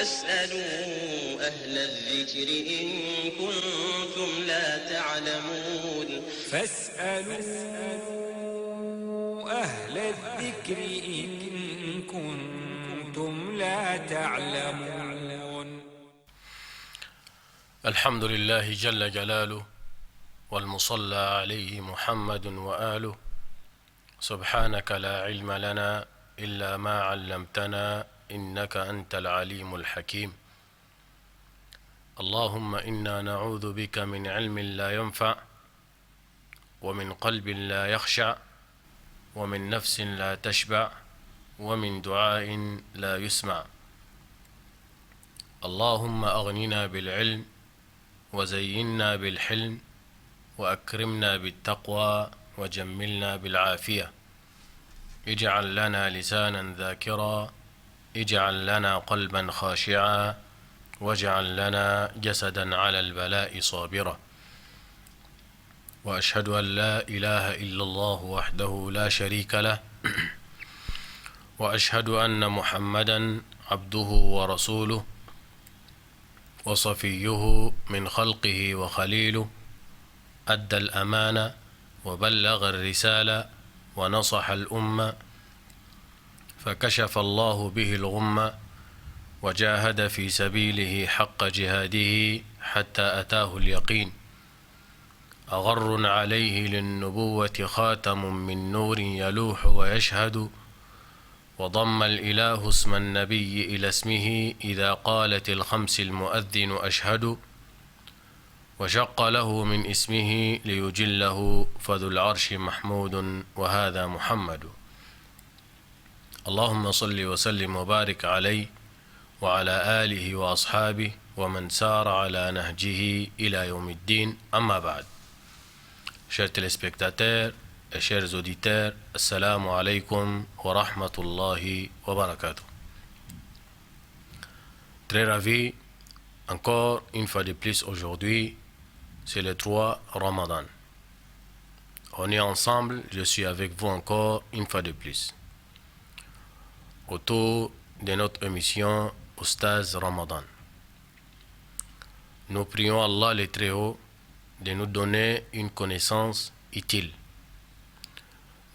فاسألوا أهل الذكر إن كنتم لا تعلمون فاسألوا أهل الذكر إن كنتم لا تعلمون. الحمد لله جل جلاله والمصلى عليه محمد وآله. سبحانك لا علم لنا إلا ما علمتنا إنك أنت العليم الحكيم. اللهم إنا نعوذ بك من علم لا ينفع ومن قلب لا يخشع ومن نفس لا تشبع ومن دعاء لا يسمع. اللهم أغننا بالعلم وزينا بالحلم وأكرمنا بالتقوى وجملنا بالعافية. اجعل لنا لسانا ذاكرا، اجعل لنا قلبا خاشعا، واجعل لنا جسدا على البلاء صابرا. وأشهد أن لا إله إلا الله وحده لا شريك له، وأشهد أن محمدا عبده ورسوله وصفيه من خلقه وخليله، أدى الأمانة وبلغ الرسالة ونصح الأمة، فكشف الله به الغمة وجاهد في سبيله حق جهاده حتى أتاه اليقين. أغر عليه للنبوة خاتم من نور يلوح ويشهد، وضم الإله اسم النبي إلى اسمه إذا قالت الخمس المؤذن أشهد، وشق له من اسمه ليجله فذو العرش محمود وهذا محمد. اللهم صل وسلم وبارك عليه وعلى آله وأصحابه ومن سار على نهجه إلى يوم الدين. أما بعد. Chers téléspectateurs et chers auditeurs, assalamu alaikum wa rahmatullahi wa barakatuh. Très ravi, encore une fois de plus aujourd'hui, c'est le 3 Ramadan. On est ensemble, je suis avec vous encore une fois de plus, autour de notre émission Oustaz Ramadan. Nous prions Allah le Très-Haut de nous donner une connaissance utile.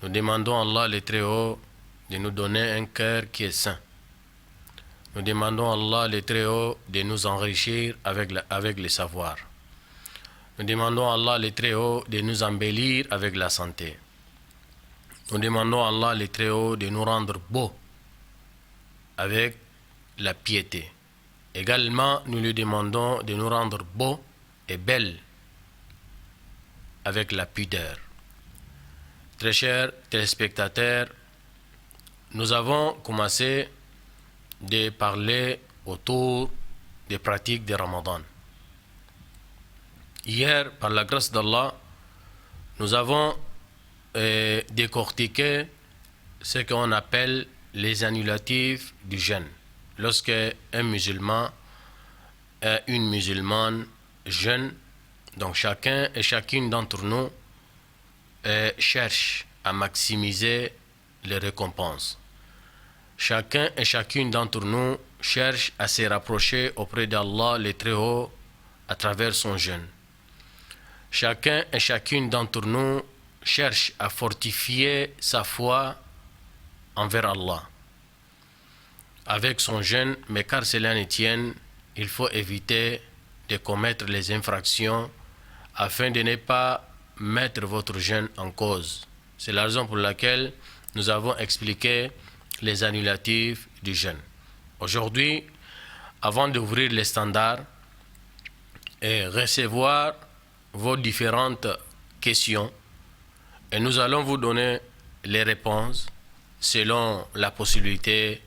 Nous demandons à Allah le Très-Haut de nous donner un cœur qui est sain. Nous demandons à Allah le Très-Haut de nous enrichir avec le savoir. Nous demandons à Allah le Très-Haut de nous embellir avec la santé. Nous demandons à Allah le Très-Haut de nous rendre beaux avec la piété. Également, nous lui demandons de nous rendre beaux et belles avec la pudeur. Très chers téléspectateurs, nous avons commencé de parler autour des pratiques de Ramadan. Hier, par la grâce d'Allah, nous avons décortiqué ce qu'on appelle les annulatifs du jeûne. Lorsque un musulman et une musulmane jeûnent, donc chacun et chacune d'entre nous cherche à maximiser les récompenses. Chacun et chacune d'entre nous cherche à se rapprocher auprès d'Allah le Très-Haut à travers son jeûne. Chacun et chacune d'entre nous cherche à fortifier sa foi envers Allah avec son jeûne, mais car cela ne tienne, il faut éviter de commettre les infractions afin de ne pas mettre votre jeûne en cause. C'est la raison pour laquelle nous avons expliqué les annulatifs du jeûne. Aujourd'hui, avant d'ouvrir les standards et recevoir vos différentes questions, et nous allons vous donner les réponses selon la possibilité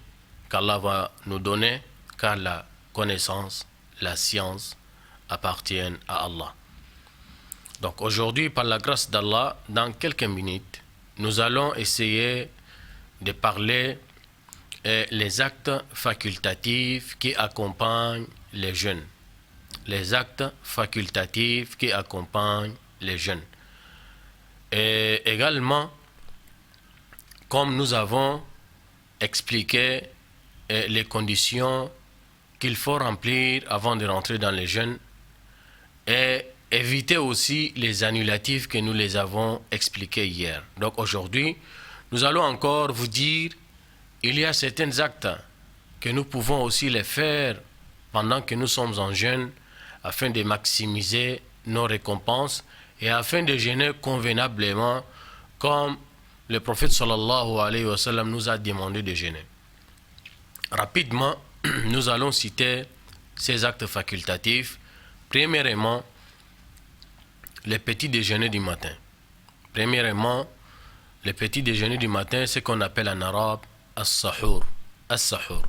qu'Allah va nous donner, car la connaissance, la science appartiennent à Allah. Donc aujourd'hui, par la grâce d'Allah, dans quelques minutes, nous allons essayer de parler les actes facultatifs qui accompagnent les jeûnes. Les actes facultatifs qui accompagnent les jeûnes. Et également, comme nous avons expliqué les conditions qu'il faut remplir avant de rentrer dans les jeûnes et éviter aussi les annulatifs que nous les avons expliqués hier. Donc aujourd'hui, nous allons encore vous dire, il y a certains actes que nous pouvons aussi les faire pendant que nous sommes en jeûne afin de maximiser nos récompenses et afin de jeûner convenablement comme le prophète sallallahu alayhi wa sallam nous a demandé de jeûner. Rapidement, nous allons citer ces actes facultatifs. Premièrement, le petit déjeuner du matin. Premièrement, le petit déjeuner du matin, c'est ce qu'on appelle en arabe as-sahur. As-sahur.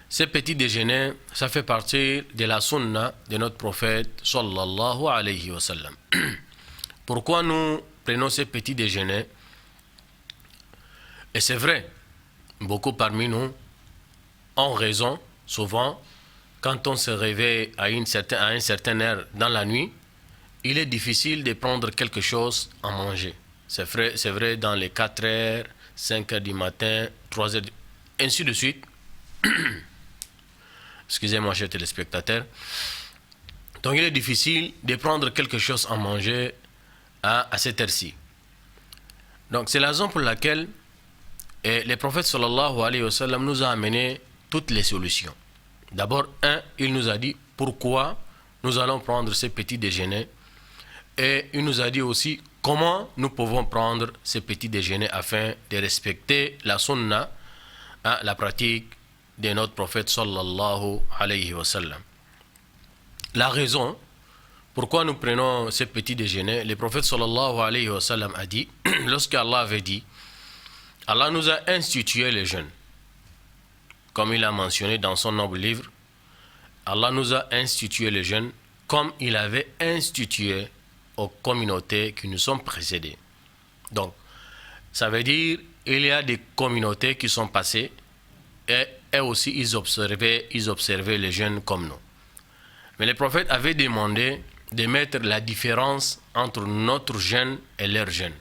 Ce petit déjeuner, ça fait partie de la sunna de notre prophète sallallahu alayhi wa sallam. Pourquoi nous prenons ce petit déjeuner? Et c'est vrai, beaucoup parmi nous ont raison, souvent, quand on se réveille à une certaine heure dans la nuit, il est difficile de prendre quelque chose à manger. C'est vrai dans les 4 heures, 5 heures du matin, 3 heures, ainsi de suite. Excusez-moi, chers téléspectateurs. Donc, il est difficile de prendre quelque chose à manger à cette heure-ci. Donc, c'est la raison pour laquelle le prophète sallallahu alayhi wa sallam nous a amené toutes les solutions. D'abord, il nous a dit pourquoi nous allons prendre ce petit déjeuner. Et il nous a dit aussi comment nous pouvons prendre ce petit déjeuner afin de respecter la sunna, la pratique de notre prophète sallallahu alayhi wa sallam. La raison pourquoi nous prenons ce petit déjeuner, le prophète sallallahu alayhi wa sallam a dit, lorsqu'Allah avait dit, Allah nous a institué le jeûne. Comme il a mentionné dans son noble livre, Allah nous a institué le jeûne comme il avait institué aux communautés qui nous sont précédées. Donc, ça veut dire il y a des communautés qui sont passées et aussi ils observaient les jeûnes comme nous. Mais le prophète avait demandé de mettre la différence entre notre jeûne et leur jeûne.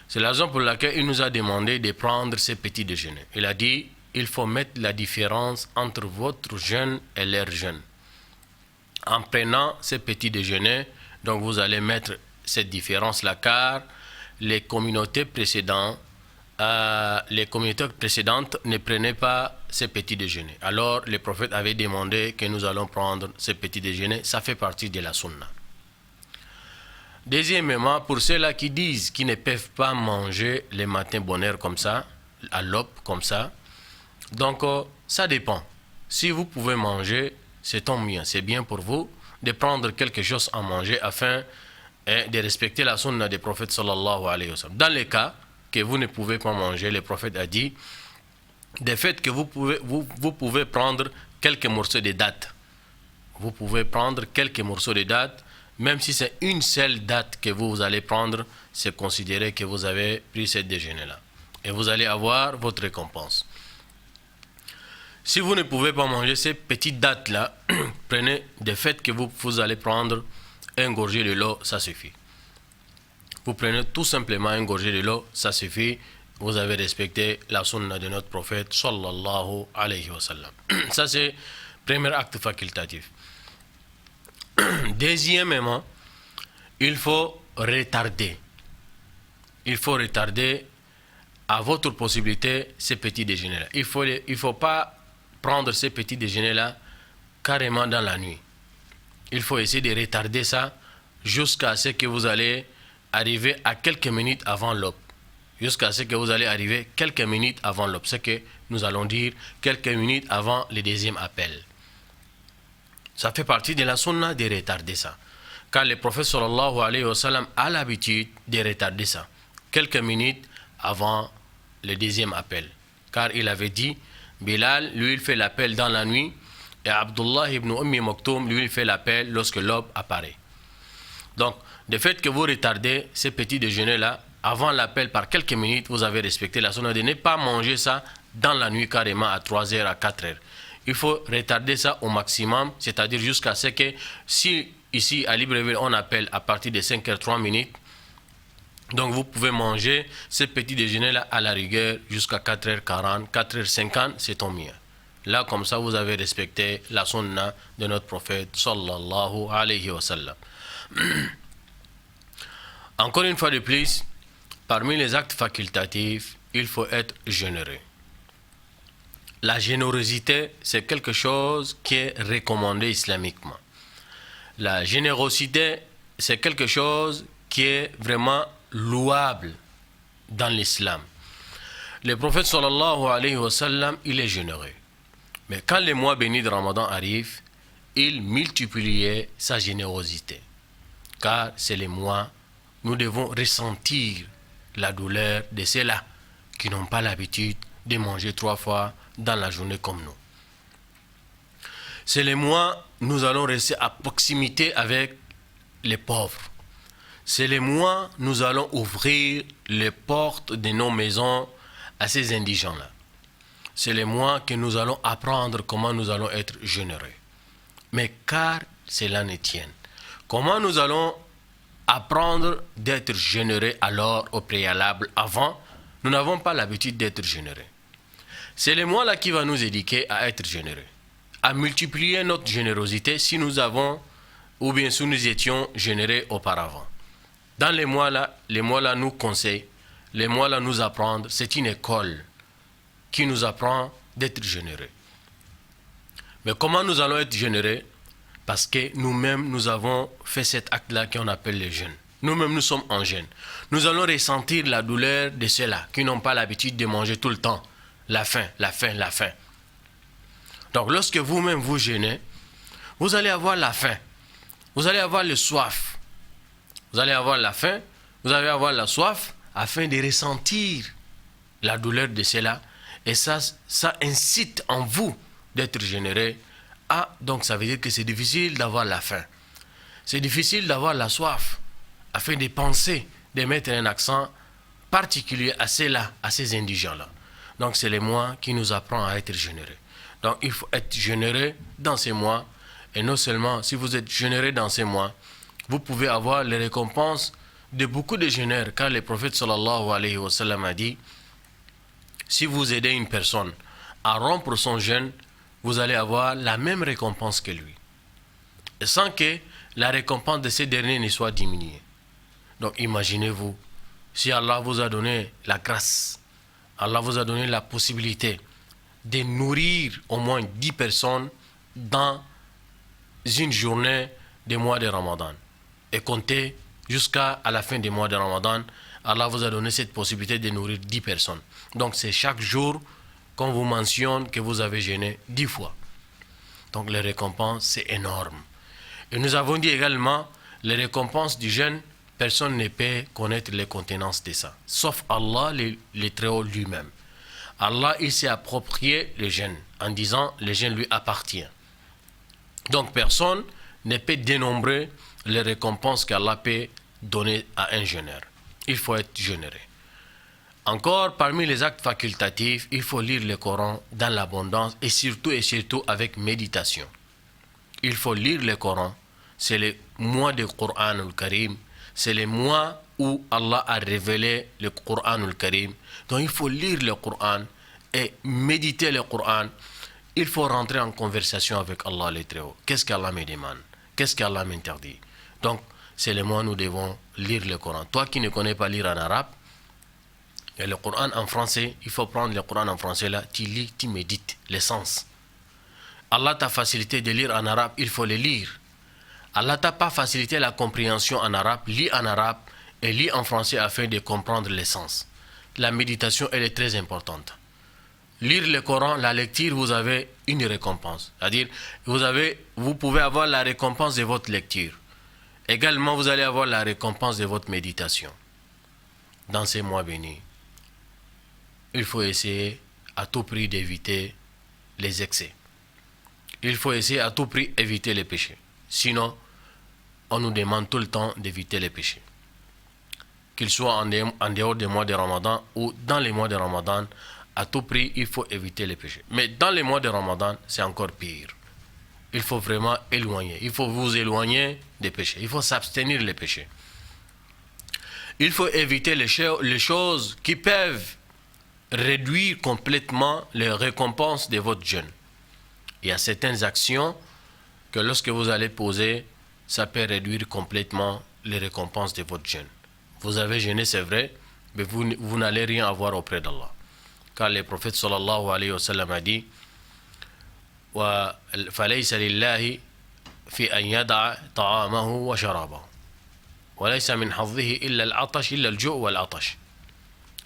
C'est la raison pour laquelle il nous a demandé de prendre ces petits déjeuners. Il a dit, il faut mettre la différence entre votre jeûne et leur jeûne. En prenant ces petits déjeuners, donc vous allez mettre cette différence-là, car les communautés précédentes ne prenaient pas ces petits déjeuners. Alors, le prophète avait demandé que nous allons prendre ces petits déjeuners. Ça fait partie de la sunna. Deuxièmement, pour ceux-là qui disent qu'ils ne peuvent pas manger les matins bonheur comme ça, à l'aube comme ça, donc ça dépend. Si vous pouvez manger, c'est tant mieux. C'est bien pour vous de prendre quelque chose à manger afin de respecter la sunna des prophètes sallallahu alayhi wa sallam. Dans les cas que vous ne pouvez pas manger, le prophète a dit, de fait que vous pouvez prendre quelques morceaux de dattes. Vous pouvez prendre quelques morceaux de dattes, même si c'est une seule date que vous allez prendre, c'est considéré que vous avez pris ce déjeuner-là. Et vous allez avoir votre récompense. Si vous ne pouvez pas manger ces petites dates-là, prenez de fait que vous allez prendre un gorgée de l'eau, ça suffit. Vous prenez tout simplement un gorgée de l'eau, ça suffit. Vous avez respecté la sunna de notre prophète sallallahu alayhi wa sallam. Ça c'est le premier acte facultatif. Deuxièmement, il faut retarder. Il faut retarder à votre possibilité ces petits déjeuners-là. Il faut pas prendre ces petits déjeuners-là carrément dans la nuit. Il faut essayer de retarder ça jusqu'à ce que vous allez arriver à quelques minutes avant l'aube. Jusqu'à ce que vous allez arriver quelques minutes avant l'aube. C'est que nous allons dire quelques minutes avant le deuxième appel. Ça fait partie de la sunna de retarder ça. Car le prophète sallallahu alayhi wa sallam a l'habitude de retarder ça. Quelques minutes avant le deuxième appel. Car il avait dit, Bilal, lui, il fait l'appel dans la nuit, et Abdullah ibn Maktoum, lui, il fait l'appel lorsque l'aube apparaît. Donc, le fait que vous retardez ces petits déjeuners-là, avant l'appel par quelques minutes, vous avez respecté la sunna de ne pas manger ça dans la nuit carrément à 3 heures, à 4 heures. Il faut retarder ça au maximum, c'est-à-dire jusqu'à ce que, si ici à Libreville on appelle à partir de 5h03, donc vous pouvez manger ces petits déjeuners-là à la rigueur jusqu'à 4h40, 4h50, c'est tant mieux. Là, comme ça, vous avez respecté la sunna de notre prophète sallallahu alayhi wa sallam. Encore une fois de plus, parmi les actes facultatifs, il faut être généreux. La générosité, c'est quelque chose qui est recommandé islamiquement. La générosité, c'est quelque chose qui est vraiment louable dans l'islam. Le prophète sallallahu alayhi wa sallam, il est généreux. Mais quand les mois bénis de Ramadan arrivent, il multipliait sa générosité. Car c'est les mois, nous devons ressentir la douleur de ceux-là qui n'ont pas l'habitude de manger 3 fois dans la journée comme nous. C'est les mois, nous allons rester à proximité avec les pauvres. C'est les mois, nous allons ouvrir les portes de nos maisons à ces indigents-là. C'est les mois que nous allons apprendre comment nous allons être généreux. Mais car cela ne tienne, comment nous allons apprendre d'être généreux alors au préalable avant? Nous n'avons pas l'habitude d'être généreux. C'est les mois-là qui va nous éduquer à être généreux, à multiplier notre générosité si nous avons, ou bien si nous étions généreux auparavant. Dans les mois-là nous conseillent, les mois-là nous apprendre, c'est une école qui nous apprend d'être généreux. Mais comment nous allons être généreux? Parce que nous-mêmes, nous avons fait cet acte-là qu'on appelle le jeûne. Nous-mêmes, nous sommes en jeûne. Nous allons ressentir la douleur de ceux-là qui n'ont pas l'habitude de manger tout le temps. La faim, la faim, la faim. Donc, lorsque vous-même vous jeûnez, vous allez avoir la faim. Vous allez avoir le soif. Vous allez avoir la faim, vous allez avoir la soif, afin de ressentir la douleur de ceux-là. Et ça incite en vous d'être généreux. Ah, donc ça veut dire que c'est difficile d'avoir la faim. C'est difficile d'avoir la soif. Afin de penser, de mettre un accent particulier à ceux-là, à ces indigents-là. Donc c'est les mois qui nous apprend à être généreux. Donc il faut être généreux dans ces mois. Et non seulement, si vous êtes généreux dans ces mois, vous pouvez avoir les récompenses de beaucoup de jeûneurs. Car le prophète sallallahu alayhi wa sallam a dit, si vous aidez une personne à rompre son jeûne, vous allez avoir la même récompense que lui. Et sans que la récompense de ces derniers ne soit diminuée. Donc imaginez-vous, si Allah vous a donné la grâce, Allah vous a donné la possibilité de nourrir au moins 10 personnes dans une journée des mois de Ramadan. Et comptez jusqu'à la fin des mois de Ramadan, Allah vous a donné cette possibilité de nourrir 10 personnes. Donc c'est chaque jour qu'on vous mentionne que vous avez jeûné 10 fois. Donc les récompenses, c'est énorme. Et nous avons dit également, les récompenses du jeûne, personne ne peut connaître les contenances de ça. Sauf Allah, le Très-Haut lui-même. Allah, il s'est approprié le jeûne en disant, le jeûne lui appartient. Donc personne ne peut dénombrer les récompenses qu'Allah peut donner à un jeûneur. Il faut être généreux. Encore, parmi les actes facultatifs, il faut lire le Coran dans l'abondance et surtout avec méditation. Il faut lire le Coran. C'est le mois du Coran al-Karim. C'est le mois où Allah a révélé le Coran al-Karim. Donc il faut lire le Coran et méditer le Coran. Il faut rentrer en conversation avec Allah le Très-Haut. Qu'est-ce qu'Allah me demande? Qu'est-ce qu'Allah m'interdit? Donc, c'est le mois où nous devons lire le Coran. Toi qui ne connais pas lire en arabe, et le Coran en français, il faut prendre le Coran en français là, tu lis, tu médites l'essence. Allah t'a facilité de lire en arabe, il faut le lire. Allah t'a pas facilité la compréhension en arabe, lis en arabe et lis en français afin de comprendre l'essence. La méditation, elle est très importante. Lire le Coran, la lecture, vous avez une récompense. C'est-à-dire, vous pouvez avoir la récompense de votre lecture. Également, vous allez avoir la récompense de votre méditation. Dans ces mois bénis, il faut essayer à tout prix d'éviter les excès. Il faut essayer à tout prix d'éviter les péchés. Sinon, on nous demande tout le temps d'éviter les péchés. Qu'ils soient en dehors des mois de Ramadan ou dans les mois de Ramadan, à tout prix, il faut éviter les péchés. Mais dans les mois de Ramadan, c'est encore pire. Il faut vraiment éloigner. Il faut vous éloigner des péchés. Il faut s'abstenir des péchés. Il faut éviter les choses qui peuvent réduire complètement les récompenses de votre jeûne. Il y a certaines actions que lorsque vous allez poser, ça peut réduire complètement les récompenses de votre jeûne. Vous avez jeûné, c'est vrai, mais vous n'allez rien avoir auprès d'Allah. Car le prophète sallallahu alayhi wa sallam a dit فَلَيْسَ لِلَّهِ فِي أَنْ يَدَعَ طَعَامَهُ وَشَرَابَهُ وَلَيْسَ مِنْ حَظِّهِ إِلَّا الْعَطَشِ إِلَّا الْجُوعُ وَالْعَطَشِ.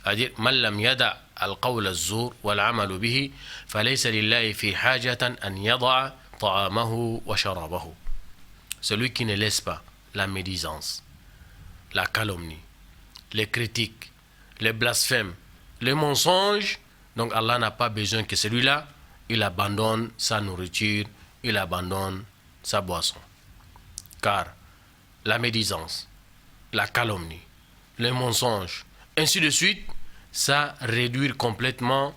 C'est-à-dire, من لم يدع القول الزور والعمل به فليس لله في حاجة أن يضع طعامه وشرابه. Celui qui ne laisse pas la médisance, la calomnie, les critiques, les blasphèmes, les mensonges, donc Allah n'a pas besoin que celui-là, il abandonne sa nourriture, il abandonne sa boisson. Car la médisance, la calomnie, les mensonges, ainsi de suite, ça réduit complètement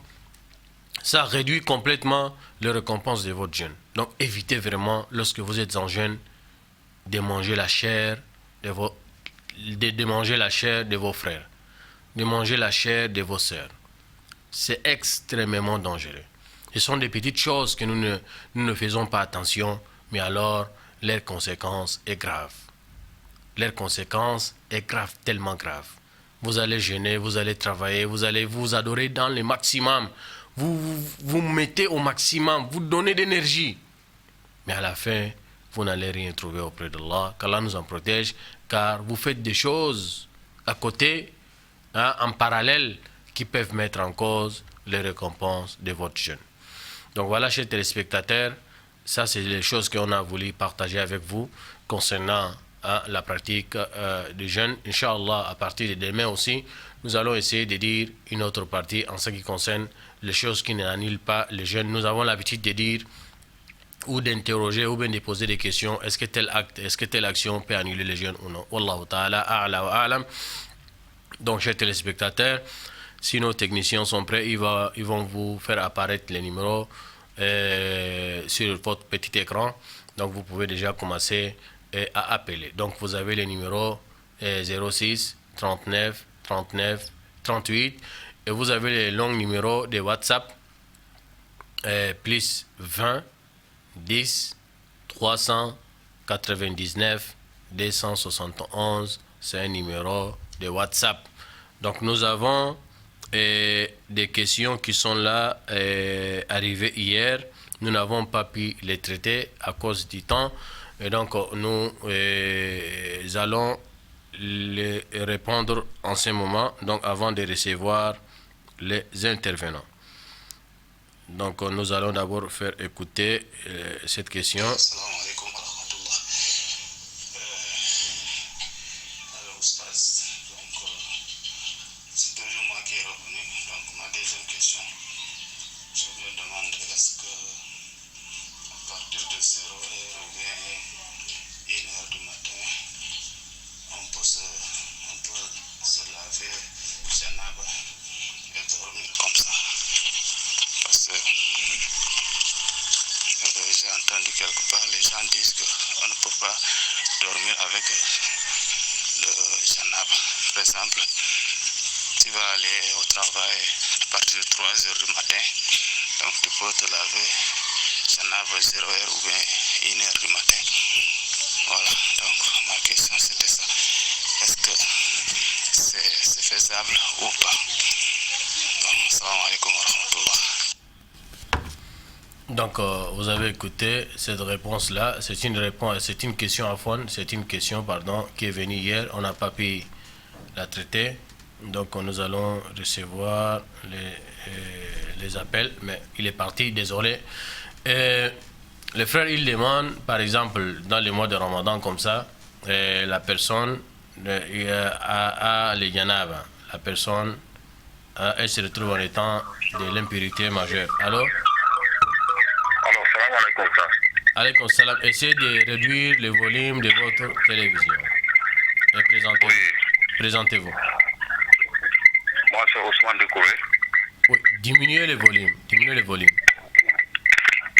les récompenses de votre jeûne. Donc évitez vraiment, lorsque vous êtes en jeûne, de manger la chair de vos frères, de manger la chair de vos sœurs. C'est extrêmement dangereux. Ce sont des petites choses que nous ne faisons pas attention, mais alors leur conséquence est grave. Leur conséquence est grave, tellement grave. Vous allez jeûner, vous allez travailler, vous allez vous adorer dans le maximum. Vous mettez au maximum, vous donnez d'énergie. Mais à la fin, vous n'allez rien trouver auprès d'Allah, qu'Allah nous en protège, car vous faites des choses à côté, en parallèle, qui peuvent mettre en cause les récompenses de votre jeûne. Donc voilà, chers téléspectateurs, ça c'est les choses qu'on a voulu partager avec vous concernant la pratique du jeûne. Inch'Allah, à partir de demain aussi, nous allons essayer de dire une autre partie en ce qui concerne les choses qui n'annulent pas le jeûne. Nous avons l'habitude de dire ou d'interroger ou bien de poser des questions. Est-ce que tel acte, est-ce que telle action peut annuler le jeûne ou non? Wallahu ta'ala a'la wa a'lam. Donc, chers téléspectateurs, si nos techniciens sont prêts, ils vont vous faire apparaître les numéros sur votre petit écran. Donc, vous pouvez déjà commencer à appeler. Donc, vous avez les numéros 06 39 39 38 et vous avez les longs numéros de WhatsApp plus 20 10 399 271. C'est un numéro de WhatsApp. Donc, nous avons des questions qui sont là, arrivées hier. Nous n'avons pas pu les traiter à cause du temps. Et donc, nous allons les répondre en ce moment, donc avant de recevoir les intervenants. Donc, nous allons d'abord faire écouter cette question. Quelque part, les gens disent qu'on ne peut pas dormir avec le janab. Par exemple, tu vas aller au travail à partir de 3 heures du matin, donc tu peux te laver janab à 0 heure ou bien 1 heure du matin. Voilà, donc ma question c'était ça. Est-ce que c'est faisable ou pas? Bon, salam alaikum wa rahmatullah. Donc, vous avez écouté cette réponse-là. C'est une question à fond, qui est venue hier. On n'a pas pu la traiter. Donc, nous allons recevoir les appels. Mais il est parti, désolé. Le frère, il demande, par exemple, dans les mois de Ramadan comme ça, la personne a les janab. La personne, elle se retrouve en étant de l'impurité majeure. Alors, alaykoum salam. Essayez de réduire le volume de votre télévision. Et présentez-vous. Moi, c'est Ousmane Dekouré. Oui, diminuez le volume.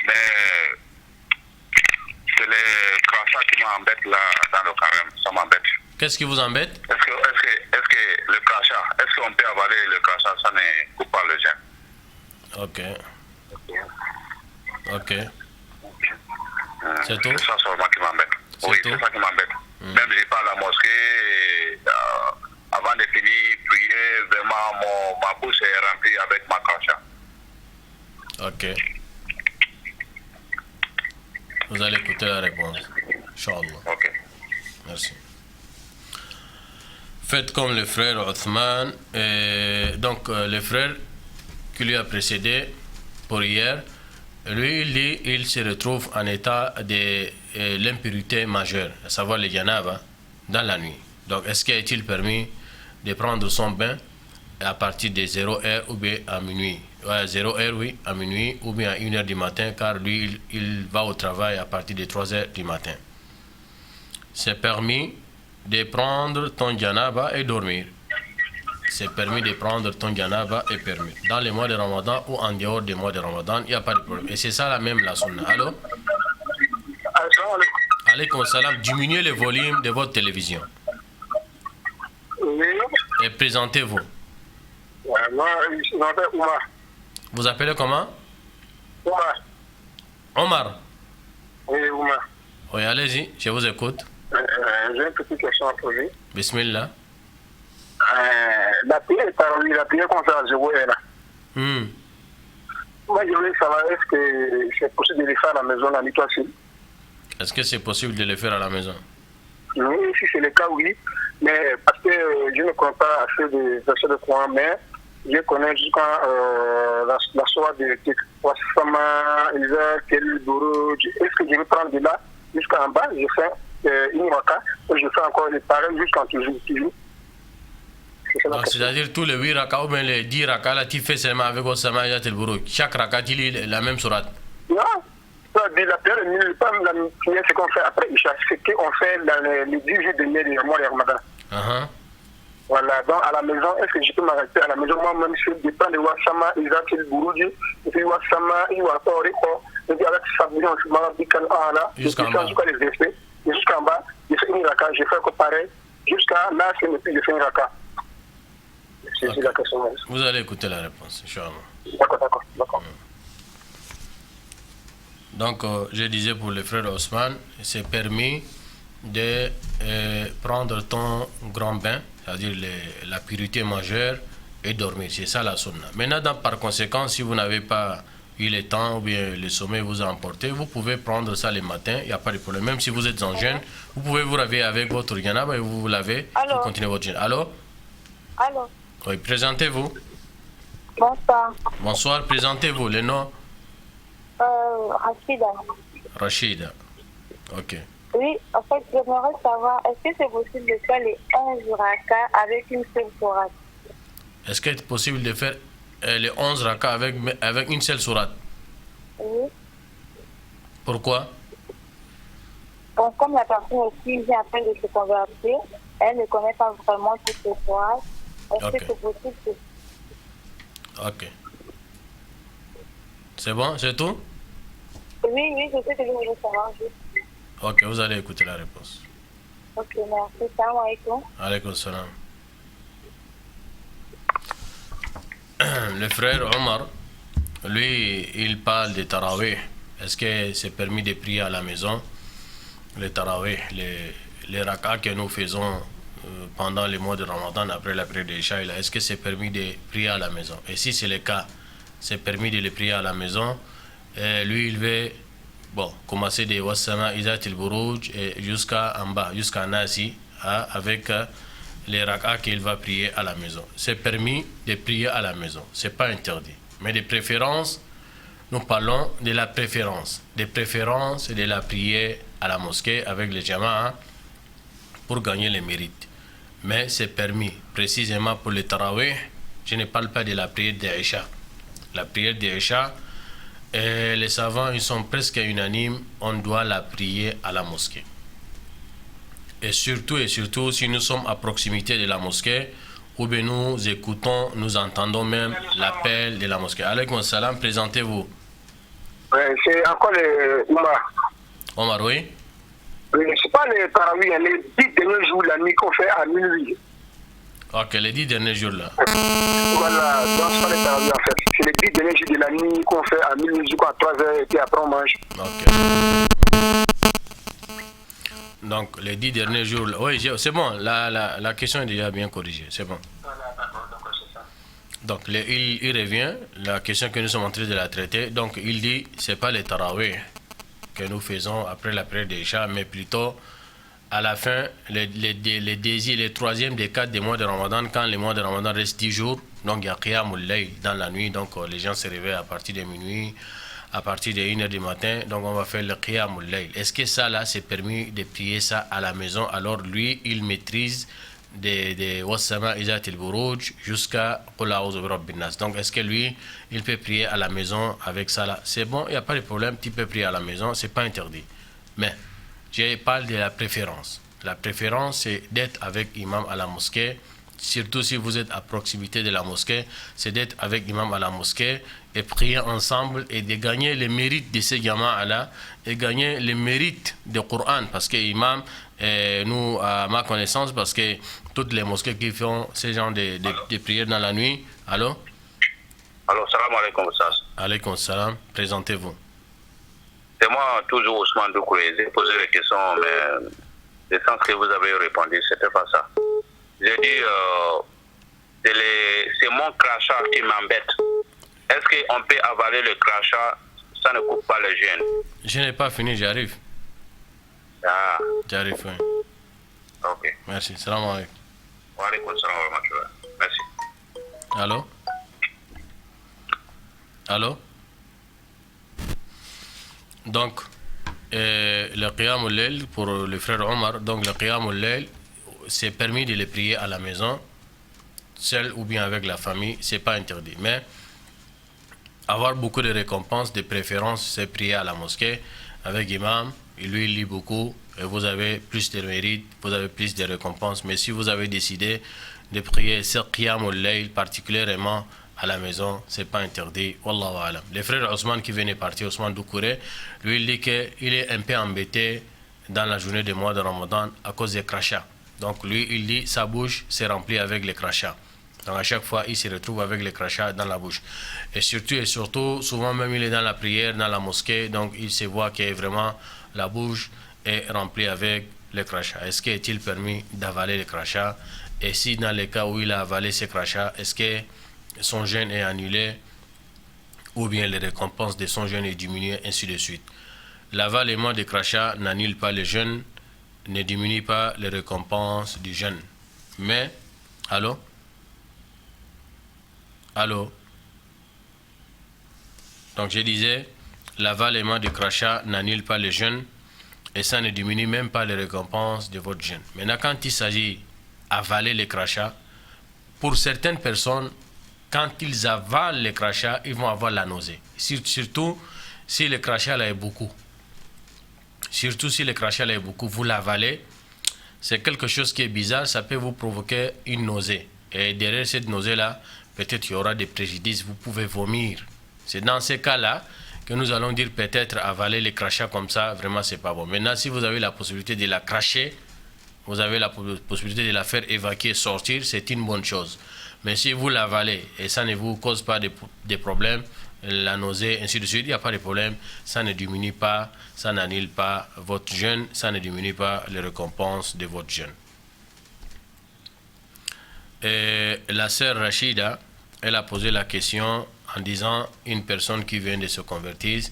Mais c'est les crachats qui m'embêtent là dans le carême. Ça m'embête. Qu'est-ce qui vous embête? Est-ce que le crachat, est-ce qu'on peut avaler le crachat, ça ne coupe pas le jeûne? Ok. C'est tout? C'est ça seulement qui m'embête. C'est Oui, tout? c'est ça qui m'embête. Même je pars à la mosquée, avant de finir prier, vraiment ma bouche est remplie avec ma conscience. Ok. Vous allez écouter la réponse. Inch'Allah. Ok. Merci. Faites comme le frère Othman. Donc, le frère qui lui a précédé pour hier, lui, il se retrouve en état de l'impurité majeure, à savoir le janaba, dans la nuit. Donc, est-ce qu'il est-il permis de prendre son bain à partir de 0h ou bien à minuit? 0h, oui, à minuit ou bien à 1h du matin, car lui, il va au travail à partir de 3h du matin. C'est permis de prendre ton janaba et dormir. C'est permis de prendre ton janaba et permis. Dans les mois de Ramadan ou en dehors des mois de Ramadan, il n'y a pas de problème. Et c'est ça la même la sunna. Allô? Alaykoum salam. Diminuez le volume de votre télévision. Oui. Et présentez-vous. Moi, je m'appelle Oumar. Vous appelez comment? Oumar. Omar. Oui, Oumar. Oui, allez-y, je vous écoute. J'ai une petite question à poser. Bismillah. La prière qu'on fait à 0h là. Moi, je voulais savoir, est-ce que c'est possible de le faire à la maison, la nuit aussi? Est-ce que c'est possible de le faire à la maison? Oui, si c'est le cas, oui. Mais parce que je ne connais pas assez de versets de Coran, mais je connais jusqu'à la soirée de Wassama, Isa, Kel, Bourou. Est-ce que je vais prendre de là jusqu'en bas? Je fais une raka, et je fais encore le pareil jusqu'en toujours. C'est-à-dire tous les 8 rakas ou bien les 10 rakas, là, tu fais seulement avec Wassama, Isa, Tel, Bourou. Chaque raka, tu lis la même sourate. Non. La prière n'est pas la prière, ce qu'on fait après Isha, c'est qu'on fait les 10 jours de du mois de Ramadan. Voilà, donc à la maison, est-ce que je peux m'arrêter à la maison? Moi-même, je dépends de Wassama, Isaac, Bouroudi, et puis Wassama, Iwato, Rico, et puis avec Sabion, je m'en dis qu'en haut là, jusqu'en bas, jusqu'en bas, je fais une raka, je fais encore pareil, jusqu'à là, c'est le plus, je fais une raka. C'est la question. Vous allez écouter la réponse, Inch'Allah. D'accord. Donc, je disais pour le frère Osman, c'est permis de prendre ton grand bain, c'est-à-dire la pureté majeure, et dormir. C'est ça la sunna. Maintenant, par conséquent, si vous n'avez pas eu le temps ou bien le sommeil vous a emporté, vous pouvez prendre ça le matin, il n'y a pas de problème. Même si vous êtes en jeûne, vous pouvez vous laver avec votre janaba et vous vous lavez, vous continuez votre jeûne. Allô? Allô? Oui, présentez-vous. Bonsoir. Bonsoir, présentez-vous. Le nom? Rachida. Rachida. Ok. Oui, en fait, j'aimerais savoir, est-ce que c'est possible de faire les 11 rakas avec une seule sourate? Est-ce qu'il est possible de faire les 11 rakas avec une seule sourate? Oui. Pourquoi? Bon, comme la personne aussi vient à peine de se convertir, elle ne connaît pas vraiment toutes les sourates. Est-ce que c'est possible que... Ok. C'est bon? C'est tout? Oui, je sais que je voulais savoir juste. Ok, vous allez écouter la réponse. Ok, merci. Salam alaikum. Alaykoum salam. Le frère Omar, lui, il parle de tarawih. Est-ce que c'est permis de prier à la maison? Le tarawih, les rakas que nous faisons pendant les mois de Ramadan après la prière de Isha, est-ce que c'est permis de prier à la maison? Et si c'est le cas, c'est permis de le prier à la maison. Et lui, il veut commencer de Wassama, Izat el-Burouj jusqu'à en bas, jusqu'à Nasi, avec les rakas qu'il va prier à la maison. C'est permis de prier à la maison, c'est pas interdit. Mais de préférence, nous parlons de la préférence. De préférence de la prière à la mosquée avec les jama'a pour gagner les mérites. Mais c'est permis, précisément pour le tarawih. Je ne parle pas de la prière d'Aïcha. La prière d'Aïcha, les savants ils sont presque unanimes, on doit la prier à la mosquée. Et surtout, si nous sommes à proximité de la mosquée, ou bien nous écoutons, nous entendons même l'appel de la mosquée. Alaykoum salam, présentez-vous. C'est encore le Omar. Omar, oui. C'est pas les tarawih, les 10 derniers jours de la nuit qu'on fait à minuit. Ok, les 10 derniers jours là. Voilà, donc c'est pas les tarawih en fait. C'est les 10 derniers jours de la nuit qu'on fait à minuit jusqu'à 3h et puis après on mange. Ok. Donc, les 10 derniers jours... Oui, c'est bon, la question est déjà bien corrigée, c'est bon. Donc, il revient, la question que nous sommes en train de la traiter. Donc, il dit, c'est pas les tarawih que nous faisons après la prière d'Isha, mais plutôt à la fin, les troisièmes des 4 des mois de Ramadan, quand les mois de Ramadan restent 10 jours, donc il y a Qiyamul Layl dans la nuit, donc les gens se réveillent à partir de minuit, à partir de 1h du matin, donc on va faire le Qiyamul Layl. Est-ce que ça là, c'est permis de prier ça à la maison? Alors lui, il maîtrise de Wassama Izat al-Buruj jusqu'à Qul A'udhu bi Rabbin Nas. Donc est-ce que lui, il peut prier à la maison avec ça là? C'est bon, il n'y a pas de problème, tu peux prier à la maison, c'est pas interdit. Mais je parle de la préférence. La préférence, c'est d'être avec imam à la mosquée. Surtout si vous êtes à proximité de la mosquée, c'est d'être avec l'imam à la mosquée et prier ensemble et de gagner les mérites de ces gamins-là et gagner les mérites du Coran. Parce que l'imam, nous, à ma connaissance, parce que toutes les mosquées qui font ce genre de prières dans la nuit. Allô? Allô, salam alaikum, Sass. Alaikum salam, présentez-vous. C'est moi, toujours Ousmane Doukouré. J'ai posé la question, mais le sens que vous avez répondu, c'était pas ça. J'ai dit, c'est mon crachat qui m'embête. Est-ce qu'on peut avaler le crachat, ça ne coupe pas le jeûne? Je n'ai pas fini, j'arrive. Ah. J'arrive, oui. Ok. Merci, salam alaikum. Wa alaikum salam wa rahmatullah. Merci. Allô? Allô? Donc, le Qiyamul Layl pour le frère Omar, donc le Qiyamul Layl, c'est permis de les prier à la maison, seul ou bien avec la famille, c'est pas interdit. Mais avoir beaucoup de récompenses, de préférences, c'est prier à la mosquée avec imam, et lui il lit beaucoup, et vous avez plus de mérites, vous avez plus de récompenses. Mais si vous avez décidé de prier ce Qiyamul Layl particulièrement à la maison, c'est pas interdit. Wallahu alam. Le frère Ousmane qui venait partir, Ousmane Doukouré, lui il dit qu'il est un peu embêté dans la journée du mois de Ramadan à cause des crachats. Donc lui il dit sa bouche s'est remplie avec les crachats. Donc à chaque fois il se retrouve avec les crachats dans la bouche. Et surtout, souvent même il est dans la prière, dans la mosquée, donc il se voit que vraiment la bouche est remplie avec les crachats. Est-ce qu'il est-il permis d'avaler les crachats? Et si dans les cas où il a avalé ces crachats, est-ce que son jeûne est annulé ou bien les récompenses de son jeûne est diminuée, ainsi de suite. L'avalement des crachats n'annule pas le jeûne, ne diminue pas les récompenses du jeûne. Mais, allô? Allô? Donc je disais, l'avalement du crachat n'annule pas le jeûne et ça ne diminue même pas les récompenses de votre jeûne. Maintenant, quand il s'agit d'avaler les crachats, pour certaines personnes, quand ils avalent les crachats, ils vont avoir la nausée. Surtout si le crachat là est beaucoup. Surtout si le crachat là est beaucoup, vous l'avalez, c'est quelque chose qui est bizarre, ça peut vous provoquer une nausée. Et derrière cette nausée-là, peut-être il y aura des préjudices, vous pouvez vomir. C'est dans ces cas-là que nous allons dire peut-être avaler les crachats comme ça, vraiment c'est pas bon. Maintenant, si vous avez la possibilité de la cracher, vous avez la possibilité de la faire évacuer, sortir, c'est une bonne chose. Mais si vous l'avalez et ça ne vous cause pas de problème, la nausée, ainsi de suite, il n'y a pas de problème, ça ne diminue pas, ça n'annule pas votre jeûne, ça ne diminue pas les récompenses de votre jeûne. Et la sœur Rachida, elle a posé la question en disant une personne qui vient de se convertir,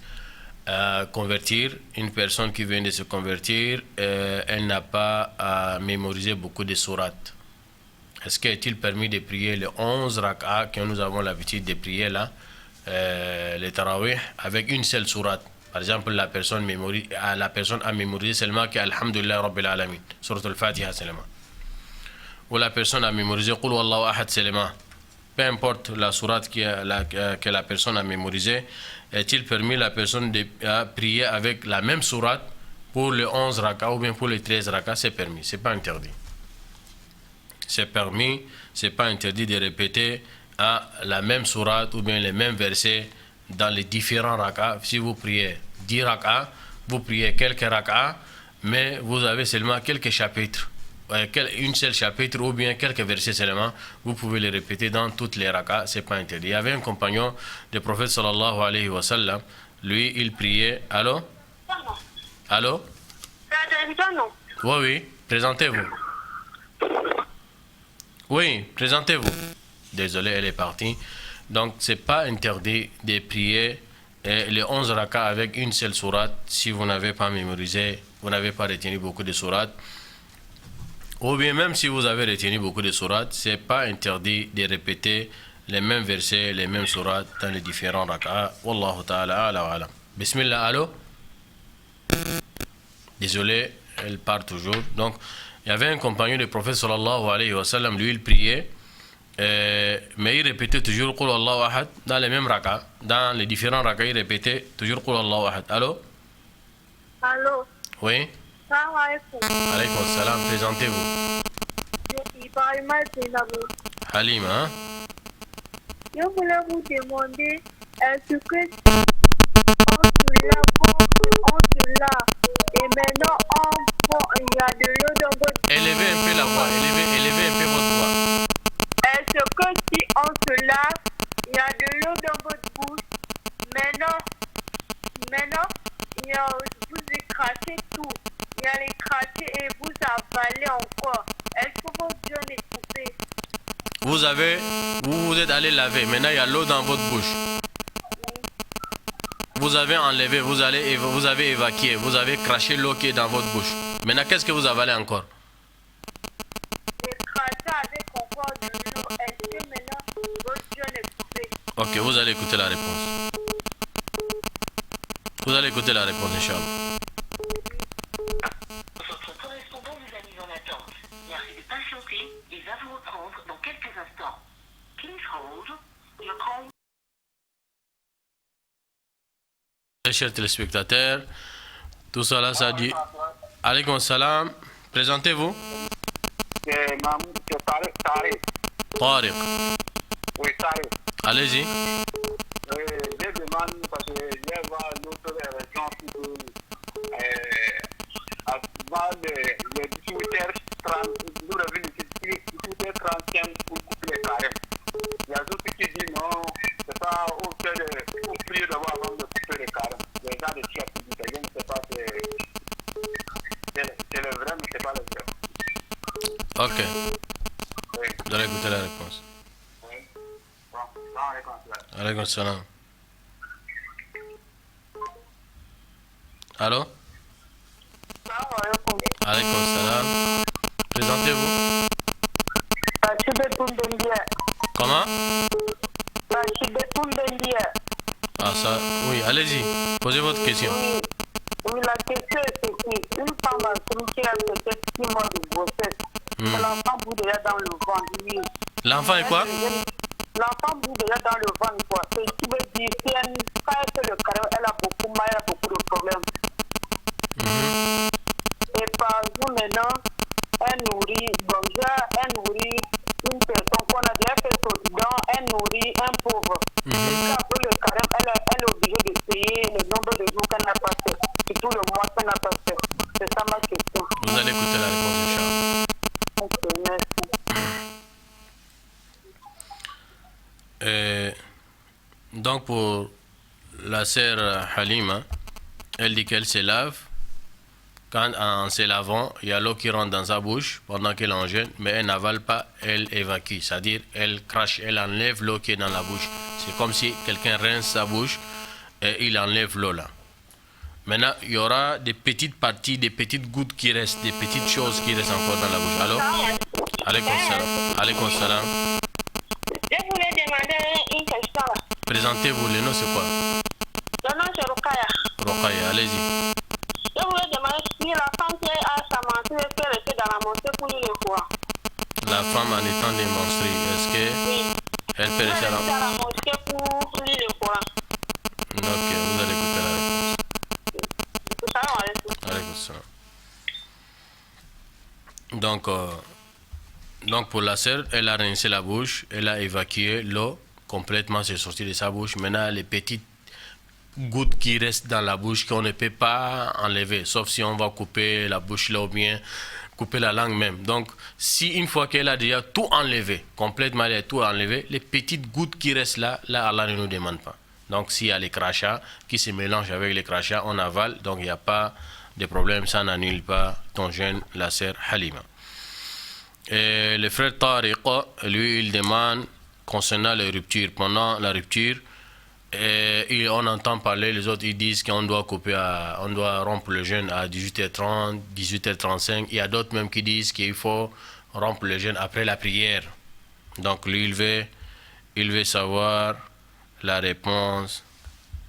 une personne qui vient de se convertir, elle n'a pas à mémoriser beaucoup de sourates. Est-ce qu'il est-il permis de prier les 11 rak'ah que nous avons l'habitude de prier là, les tarawih, avec une seule sourate? Par exemple, la personne a mémorisé seulement que Alhamdulillah Rabbil Alamin, surat al-Fatiha seulement. Ou la personne a mémorisé Qul Wallahu Ahad seulement. Peu importe la sourate que la personne a mémorisée, est-il permis la personne de prier avec la même sourate pour les 11 rak'ah ou bien pour les 13 rak'ah? C'est permis, c'est pas interdit. C'est permis, c'est pas interdit de répéter la même sourate ou bien les mêmes versets dans les différents rak'ah. Si vous priez 10 rak'ah, vous priez quelques rak'ah, mais vous avez seulement quelques chapitres, une seule chapitre ou bien quelques versets seulement, vous pouvez les répéter dans toutes les rak'ah, c'est pas interdit. Il y avait un compagnon du prophète sallallahu alayhi wa sallam, lui il priait, allô? Allô? C'est la télévision, non? Oui, oui. Présentez-vous. Oui, présentez-vous. Désolé, elle est partie. Donc, ce n'est pas interdit de prier les 11 rakats avec une seule sourate si vous n'avez pas mémorisé, vous n'avez pas retenu beaucoup de sourates. Ou bien même si vous avez retenu beaucoup de sourates, ce n'est pas interdit de répéter les mêmes versets, les mêmes sourates dans les différents rakats. Wallahu ta'ala ala wa alam. Bismillah, allô? Désolé, elle part toujours. Donc, il y avait un compagnon du prophète sallallahu alayhi wa sallam, lui il priait, mais il répétait toujours Qul Allahu ahad dans les mêmes rakats. Dans les différents rakats, il répétait toujours Qul Allahu ahad. Allô? Allô? Oui? Salam alaikum. Alaykum salam, présentez-vous. Ibrahima Zenabo. Halima, hein? Je voulais vous demander, est-ce que on se lave et maintenant il y a de l'eau dans votre bouche? Élevez un peu la voix, élevez un peu votre voix. Est-ce que si on se lave, il y a de l'eau dans votre bouche? Maintenant, vous écrasez tout. Il y a l'écrasé et vous avalez encore. Est-ce que votre jeûne est coupé? Vous êtes allé laver, maintenant il y a l'eau dans votre bouche. Vous avez enlevé, vous avez évacué, vous avez craché l'eau qui est dans votre bouche. Maintenant, qu'est-ce que vous avalez encore? Écrasé avec encore de l'eau. Est-ce que maintenant votre jeûne est coupé? Ok, vous allez écouter la réponse. Vous allez écouter la réponse, Inch'Allah. Votre correspondant vous a mis en attente. Merci de patienter. Il va vous reprendre dans quelques instants. Please hold. Your call. Chers téléspectateurs, tout cela, ça dit. Alaykoum salam. Présentez-vous. C'est Tariq. Tariq. Oui, Tariq. Allez-y. Je demande parce que je vois d'autres régions qui avant les 18h30, nous revenons ici 18h35 pour couper les carèmes. Il y a d'autres qui disent non, c'est pas au fait de prier d'abord avant de couper les carèmes. Les gens de Chia qui disent, je ne sais pas, c'est le vrai, mais c'est pas le vrai. Ok. Oui. Vous allez écouter la réponse. Oui. Bon, non, Alaykoum salam. Allô? Salam alaikum. Alaykoum salam. Présentez-vous. Comment? Ah ça, oui, allez-y. Posez votre question. Oui, la question est ceci. Une femme enceinte qui a peut-être 6 mois de grossesse, l'enfant bout déjà dans le ventre, oui. L'enfant est quoi? L'enfant bout déjà dans le ventre, quoi. Ce qui veut dire, si elle fait le carré, elle a beaucoup mal, elle a beaucoup de problèmes. Et par exemple, maintenant, elle nourrit, donc elle nourrit une personne qu'on a déjà fait dedans, elle nourrit un pauvre. Et après le carême, elle est obligée de payer le nombre de jours qu'elle n'a pas fait, surtout le mois qu'elle n'a pas fait. C'est ça ma question. Vous allez écouter la réponse, Inch'Allah. Ok, merci. Donc pour la sœur Halima, elle dit qu'elle se lave. Quand en se lavant, il y a l'eau qui rentre dans sa bouche pendant qu'elle en jeûne, mais elle n'avale pas, elle évacue. C'est-à-dire, elle crache, elle enlève l'eau qui est dans la bouche. C'est comme si quelqu'un rince sa bouche et il enlève l'eau là. Maintenant, il y aura des petites parties, des petites gouttes qui restent, des petites choses qui restent encore dans la bouche. Alors, alaykoum salam. Alaykoum salam. Je voulais demander une question. Présentez-vous, le nom c'est quoi? Le nom c'est Rokaya. Rokaya, allez-y. Je voulais demander si la femme qui a sa menstruée peut rester dans la mosquée pour lui le fois. La femme en étant démonstrée, est-ce qu'elle peut rester dans la mosquée pour lui le fois? Ok, vous allez écouter la réponse. Salam alaikum. Alaykoum salam. Donc pour la sœur, elle a rincé la bouche, elle a évacué l'eau complètement, c'est sorti de sa bouche. Maintenant, les petites gouttes qui restent dans la bouche qu'on ne peut pas enlever, sauf si on va couper la bouche là ou bien couper la langue même. Donc, si une fois qu'elle a déjà tout enlevé, complètement elle a tout enlevé, les petites gouttes qui restent là, Allah ne nous demande pas. Donc, s'il y a les crachats qui se mélangent avec les crachats, on avale, donc il n'y a pas de problème, ça n'annule pas ton jeûne, la sœur Halima. Et le frère Tariq, lui, il demande concernant les ruptures. Pendant la rupture, on entend parler, les autres ils disent qu'on doit on doit rompre le jeûne à 18h30, 18h35. Il y a d'autres même qui disent qu'il faut rompre le jeûne après la prière. Donc lui, il veut savoir la réponse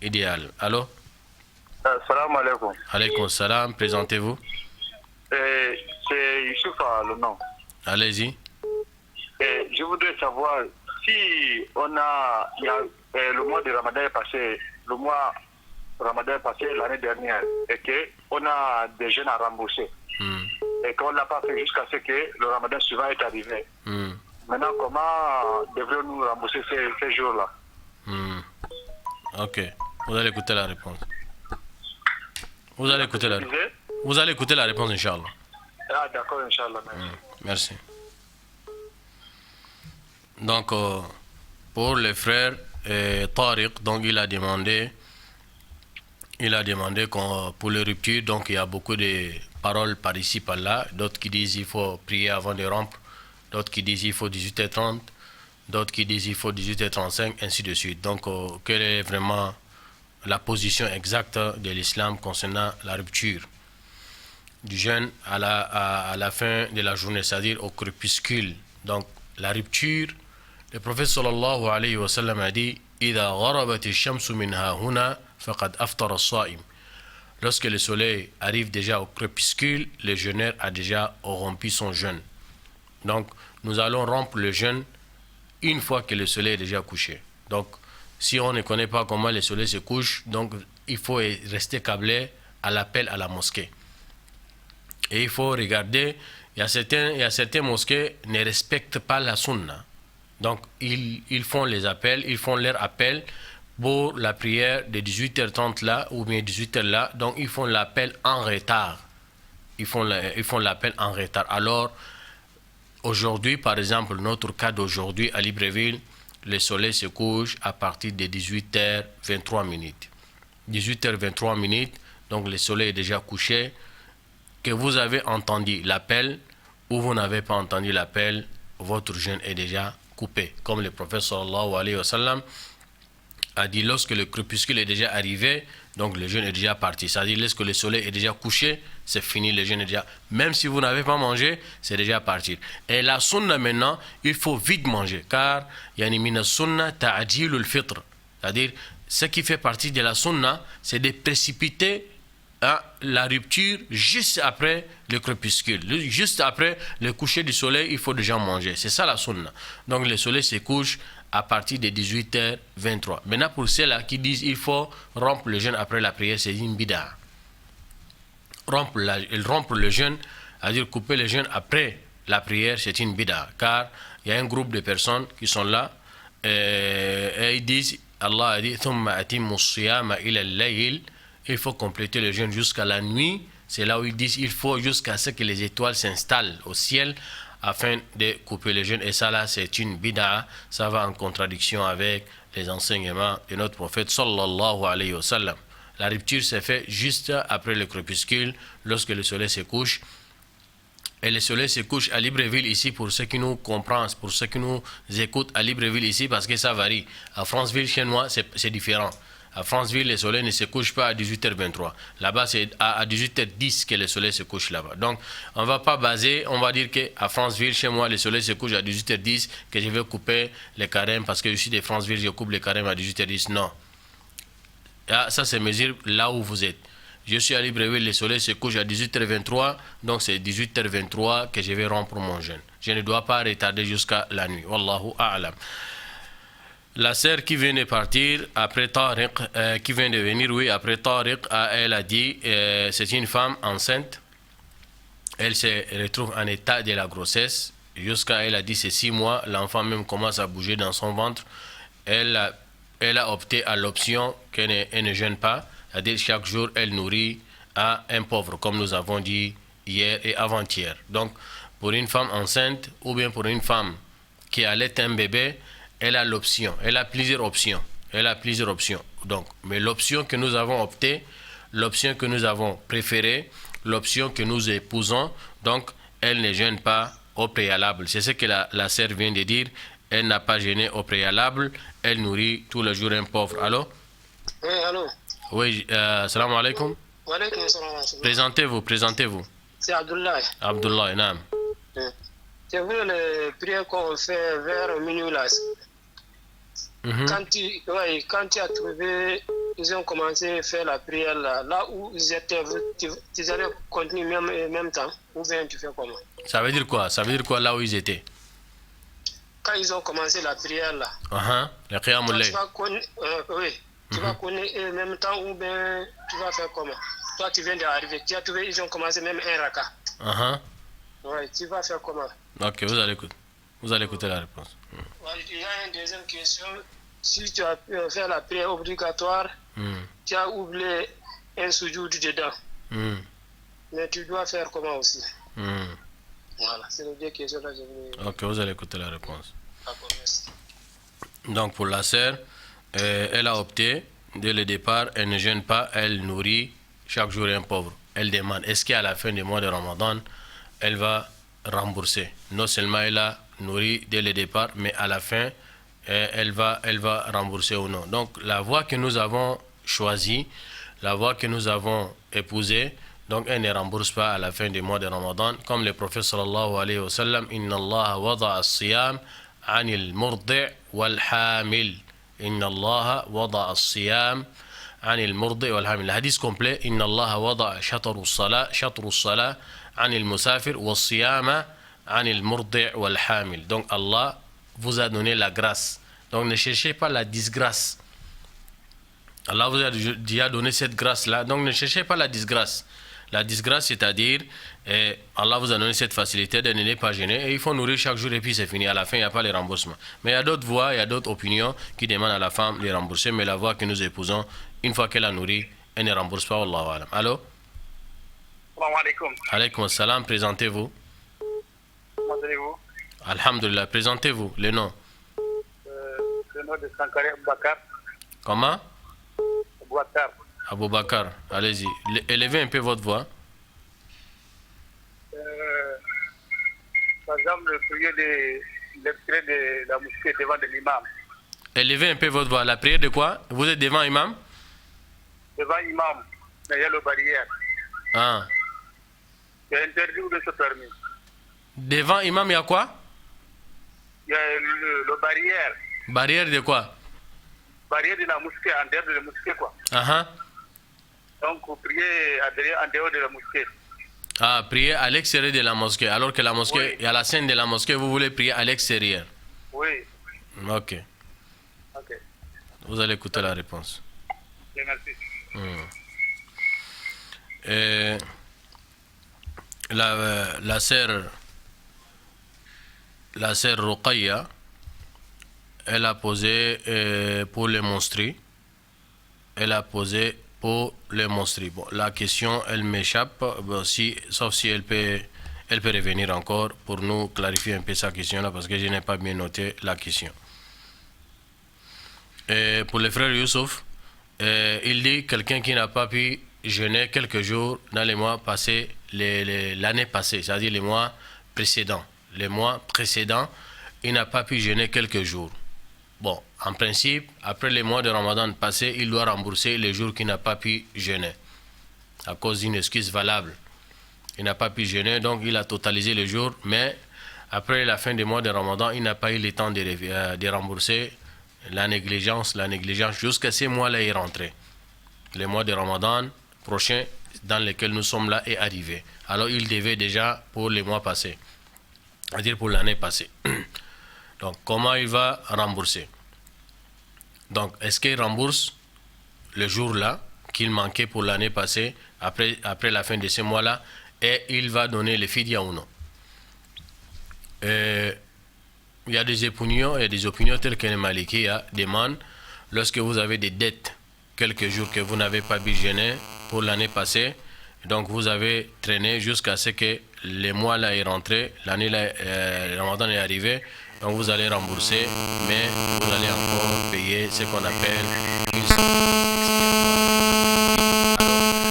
idéale. Allô? Salam alaikum. Alaykoum salam, présentez-vous. C'est Youssoufa le nom. Allez-y. Je voudrais savoir si le mois de Ramadan est passé, l'année dernière, et qu'on a des jeunes à rembourser. Et qu'on ne l'a pas fait jusqu'à ce que le Ramadan suivant est arrivé. Maintenant, comment devrions-nous rembourser ces jours-là? Ok, vous allez écouter la réponse. Vous allez écouter la réponse, Inch'Allah. Ah, d'accord, Inch'Allah. Merci. Donc, pour le frère Tariq, donc il a demandé pour les ruptures, donc il y a beaucoup de paroles par ici, par là. D'autres qui disent qu'il faut prier avant de rompre, d'autres qui disent qu'il faut 18h30, d'autres qui disent qu'il faut 18h35, ainsi de suite. Donc, quelle est vraiment la position exacte de l'islam concernant la rupture du jeûne à la fin de la journée, c'est-à-dire au crépuscule. Donc, la rupture, le prophète sallallahu alayhi wa sallam a dit إِذَا غَرَبَتِ الشَّمْسُ مِنْهَا هُنَا فَقَدْ أَفْطَرَ الصَّائِمُ. Lorsque le soleil arrive déjà au crépuscule, le jeûneur a déjà rompu son jeûne. Donc, nous allons rompre le jeûne une fois que le soleil est déjà couché. Donc, si on ne connaît pas comment le soleil se couche, donc il faut rester câblé à l'appel à la mosquée. Et il faut regarder, il y a certaines mosquées qui ne respectent pas la sunna. Donc, ils font les appels, ils font leur appel pour la prière de 18h30 là, ou bien 18h là. Donc, ils font l'appel en retard. Ils font l'appel en retard. Alors, aujourd'hui, par exemple, notre cas d'aujourd'hui à Libreville, le soleil se couche à partir de 18h23. 18h23, donc le soleil est déjà couché. Que vous avez entendu l'appel ou vous n'avez pas entendu l'appel, votre jeûne est déjà coupé. Comme le prophète sallallahu alayhi wa sallam a dit, lorsque le crépuscule est déjà arrivé, donc le jeûne est déjà parti. C'est-à-dire, lorsque le soleil est déjà couché, c'est fini, le jeûne est déjà... Même si vous n'avez pas mangé, c'est déjà parti. Et la sunna maintenant, il faut vite manger, car yani mina sunna ta'jilul fitr. C'est-à-dire, ce qui fait partie de la sunna, c'est de précipiter la rupture juste après le crépuscule. Juste après le coucher du soleil, il faut déjà manger. C'est ça la sunna. Donc le soleil se couche à partir de 18h23. Maintenant, pour ceux-là qui disent qu'il faut rompre le jeûne après la prière, c'est une bid'a. Rompre le jeûne, c'est-à-dire couper le jeûne après la prière, c'est une bid'a. Car il y a un groupe de personnes qui sont là et ils disent, Allah a dit, ثُمَّ أَتِمُّ الصِّيَامَ إِلَى اللَّيْلِ. Il faut compléter le jeûne jusqu'à la nuit. C'est là où ils disent qu'il faut jusqu'à ce que les étoiles s'installent au ciel afin de couper le jeûne. Et ça là, c'est une bid'a. Ça va en contradiction avec les enseignements de notre prophète sallallahu alayhi wa sallam. La rupture se fait juste après le crépuscule, lorsque le soleil se couche. Et le soleil se couche à Libreville ici, pour ceux qui nous comprennent, pour ceux qui nous écoutent à Libreville ici, parce que ça varie. À Franceville, chez moi, c'est différent. À Franceville, le soleil ne se couche pas à 18h23. Là-bas, c'est à 18h10 que le soleil se couche là-bas. Donc, on ne va pas baser, on va dire qu'à Franceville, chez moi, le soleil se couche à 18h10, que je vais couper les carèmes, parce que je suis de Franceville, je coupe les carèmes à 18h10. Non. Ça, c'est mesure là où vous êtes. Je suis à Libreville, le soleil se couche à 18h23, donc c'est 18h23 que je vais rompre mon jeûne. Je ne dois pas retarder jusqu'à la nuit. Wallahu a'lam. La sœur qui vient de partir après Tariq, qui vient de venir, oui, après Tariq, elle a dit, c'est une femme enceinte. Elle se retrouve en état de la grossesse. Jusqu'à, elle a dit, c'est 6 mois. L'enfant même commence à bouger dans son ventre. Elle a opté à l'option qu'elle ne jeûne pas. C'est-à-dire, chaque jour, elle nourrit à un pauvre, comme nous avons dit hier et avant-hier. Donc, pour une femme enceinte ou bien pour une femme qui allait un bébé, elle a l'option, elle a plusieurs options. Donc, mais l'option que nous avons optée, l'option que nous avons préférée, l'option que nous épousons, donc elle ne jeûne pas au préalable. C'est ce que la sœur vient de dire. Elle n'a pas jeûné au préalable. Elle nourrit tous les jours un pauvre. Allô? Oui, allô? Oui, salam alaikum. Wa alaikum salam. Présentez-vous. C'est Abdullah. Abdullah, naam. C'est vrai, les prières qu'on fait vers minuit là. Quand tu as trouvé, ils ont commencé à faire la prière là où ils étaient, tu allais continuer même temps, ou bien tu fais comment? Ça veut dire quoi? Ça veut dire quoi là où ils étaient? Quand ils ont commencé la prière là. Le qiyamul layl. Tu vas connaître en même temps ou bien tu vas faire comment? Toi tu viens d'arriver, tu as trouvé, ils ont commencé même un raka. Tu vas faire comment? Ok, vous allez écouter la réponse. Il y a une deuxième question. Si tu as fait la prière obligatoire, tu as oublié un sujoud dedans. Mais tu dois faire comment aussi? Voilà, c'est les deux questions là. Ok, vous allez écouter la réponse. D'accord, merci. Donc pour la sœur, elle a opté dès le départ, elle ne jeûne pas, elle nourrit chaque jour un pauvre. Elle demande, est-ce qu'à la fin du mois de Ramadan, elle va rembourser? Non seulement elle a nourri dès le départ, mais à la fin, elle va rembourser ou non. Donc la voie que nous avons choisie, la voie que nous avons épousée, donc elle ne rembourse pas à la fin du mois de Ramadan, comme le prophète sallallahu alayhi wa sallam, inna Allah wada'a as-siyam anil murdi' wal hamil. Inna Allah wada'a as-siyam anil murdi' wal hamil. Le hadith complet, inna Allah wada'a shatru as-salah anil musafir was siyama anil murdi' wal hamil. Donc Allah vous a donné la grâce. Donc ne cherchez pas la disgrâce. Allah vous a déjà donné cette grâce-là. Donc ne cherchez pas la disgrâce. La disgrâce, c'est-à-dire, Allah vous a donné cette facilité de ne pas gêner et il faut nourrir chaque jour et puis c'est fini. À la fin, il n'y a pas les remboursements. Mais il y a d'autres voies, il y a d'autres opinions qui demandent à la femme de les rembourser. Mais la voie que nous épousons, une fois qu'elle a nourri, elle ne rembourse pas. Wallahu alam. Allô? Salam alaikum. Alaykoum salam, présentez-vous. Comment allez-vous? Alhamdulillah, présentez-vous, le nom. Le nom de Sankare Aboubakar. Comment? Aboubakar. Aboubakar, allez-y. Élevez un peu votre voix. Par exemple, le prière de l'extrait de la mosquée devant l'imam. Élevez un peu votre voix. La prière de quoi? Vous êtes devant imam? Devant imam, mais il y a le barrière. Il y a interdit ou de se permis? Devant imam, il y a quoi? Il y a le barrière. Barrière de quoi? Barrière de la mosquée, en dehors de la mosquée, quoi. Donc, vous priez en dehors de la mosquée. Prier à l'extérieur de la mosquée. Alors que la mosquée, il y a la scène de la mosquée, vous voulez prier à l'extérieur. Oui. Ok. Vous allez écouter la réponse. Merci. La sœur Ruqayya, elle a posé pour les monstries. Bon, la question, elle m'échappe, sauf si elle peut revenir encore pour nous clarifier un peu sa question là, parce que je n'ai pas bien noté la question. Pour le frère Youssouf, il dit quelqu'un qui n'a pas pu jeûner quelques jours dans les mois passés, l'année passée, c'est-à-dire les mois précédents. Les mois précédents, il n'a pas pu jeûner quelques jours. Bon, en principe, après les mois de Ramadan passés, il doit rembourser les jours qu'il n'a pas pu jeûner, à cause d'une excuse valable. Il n'a pas pu jeûner, donc il a totalisé les jours, mais après la fin des mois de Ramadan, il n'a pas eu le temps de rembourser la négligence jusqu'à ces mois-là est rentré. Le mois de Ramadan prochain, dans lequel nous sommes là, est arrivé. Alors il devait déjà pour les mois passés, c'est-à-dire pour l'année passée. Donc, comment il va rembourser? Donc, est-ce qu'il rembourse le jour-là qu'il manquait pour l'année passée, après la fin de ce mois-là, et il va donner le fidya ou non? Il y a des opinions telles que les Malikiya demandent, lorsque vous avez des dettes, quelques jours que vous n'avez pas pu jeûner pour l'année passée, donc vous avez traîné jusqu'à ce que le mois-là est rentré, l'année-là, Ramadan est arrivé. Donc vous allez rembourser, mais vous allez encore payer ce qu'on appelle une somme expiatoire.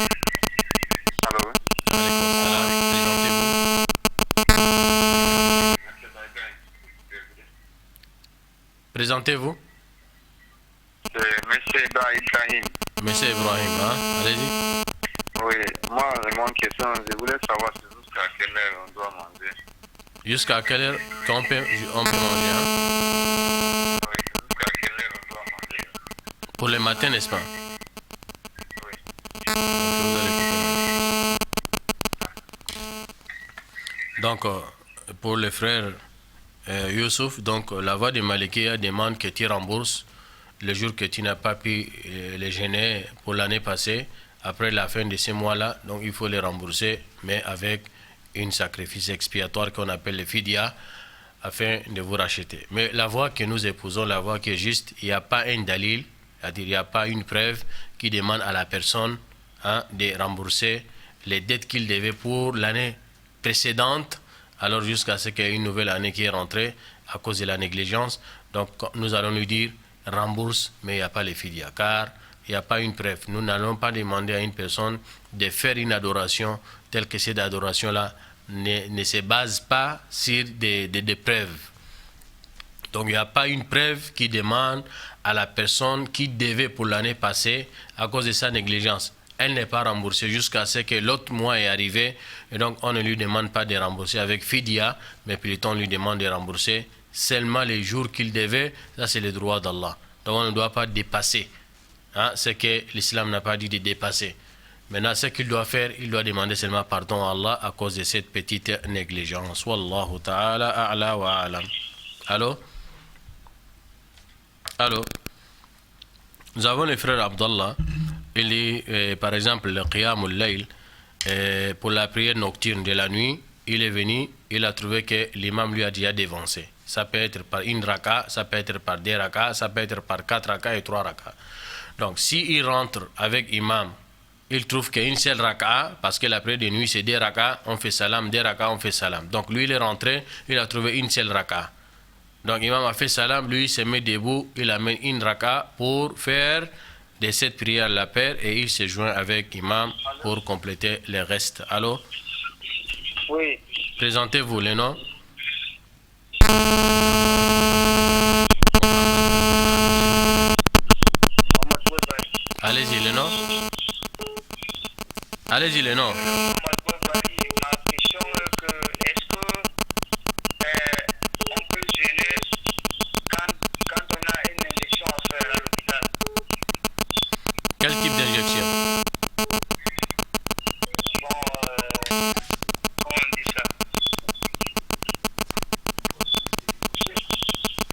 Présentez-vous. C'est Monsieur Ibrahim. Monsieur Ibrahim, hein? Allez-y. Oui, moi, mon question, je voulais savoir jusqu'à quelle heure on doit manger. Jusqu'à quelle heure on peut manger, hein? Oui, jusqu'à quelle heure on doit manger. Pour le matin, n'est-ce pas? Oui. Donc, pour les frères Youssouf, donc la voix de Malikia demande que tu rembourses le jour que tu n'as pas pu les gêner pour l'année passée, après la fin de ces mois-là, donc il faut les rembourser, mais avec un sacrifice expiatoire qu'on appelle le fidya, afin de vous racheter. Mais la voie que nous épousons, la voie qui est juste, il n'y a pas un dalil, c'est-à-dire il n'y a pas une preuve qui demande à la personne de rembourser les dettes qu'il devait pour l'année précédente, alors jusqu'à ce qu'il y ait une nouvelle année qui est rentrée à cause de la négligence. Donc nous allons lui dire rembourse, mais il n'y a pas les fidya, car il n'y a pas une preuve. Nous n'allons pas demander à une personne de faire une adoration telle que cette adoration-là ne se base pas sur des preuves. Donc il n'y a pas une preuve qui demande à la personne qui devait pour l'année passée à cause de sa négligence. Elle n'est pas remboursée jusqu'à ce que l'autre mois est arrivé. Et donc on ne lui demande pas de rembourser avec fidya, mais plutôt on lui demande de rembourser seulement les jours qu'il devait. Ça c'est le droit d'Allah. Donc on ne doit pas dépasser ce que l'islam n'a pas dit de dépasser. Maintenant, ce qu'il doit faire, il doit demander seulement pardon à Allah à cause de cette petite négligence. Wallahu ta'ala a'la wa a'lam. Allô? Allô? Nous avons le frère Abdallah. Il dit, par exemple, le qiyam al-layl, pour la prière nocturne de la nuit, il est venu, il a trouvé que l'imam lui a déjà dévancé. Ça peut être par une raka, ça peut être par 2 raka, ça peut être par 4 raka et 3 raka. Donc, s'il rentre avec imam, il trouve qu'une seule raka, parce que la prière de nuit c'est 2 raka, on fait salam, 2 raka, on fait salam. Donc, lui il est rentré, il a trouvé une seule raka. Donc, imam a fait salam, lui il se met debout, il amène une raka pour faire de cette prière la paire et il se joint avec imam pour compléter le reste. Allô? Oui. Présentez-vous les noms. Allez-y, les noms. Allez-y, les noms. Ma question est que, est-ce qu'on peut gêner quand on a une injection à faire à l'hôpital? Quel type d'injection? Bon, comment on dit ça?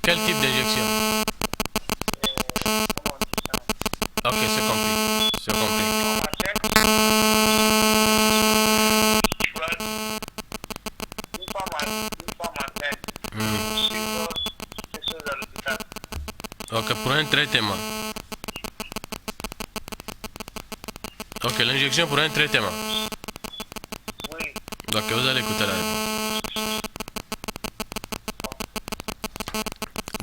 Quel type d'injection? Ok, c'est compris. C'est compris. Ok, pour un traitement. Ok, l'injection pour un traitement. Oui. Ok, vous allez écouter la réponse.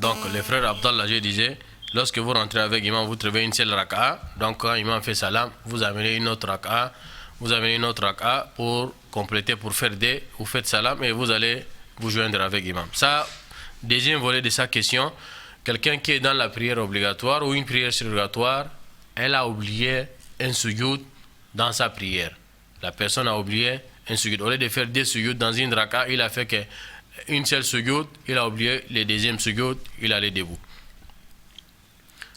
Donc, le frère Abdallah, je disais, lorsque vous rentrez avec imam, vous trouvez une seule raka. Donc, quand imam fait salam, vous amenez une autre raka. Vous amenez une autre raka pour compléter, pour faire des. Vous faites salam et vous allez vous joindre avec imam. Ça, deuxième volet de sa question. Quelqu'un qui est dans la prière obligatoire ou une prière surrogatoire, elle a oublié un sujoud dans sa prière. La personne a oublié un sujoud. Au lieu de faire 2 sujoud dans une raka, il a fait qu'une seule sujoud, il a oublié le deuxième sujoud, il allait debout.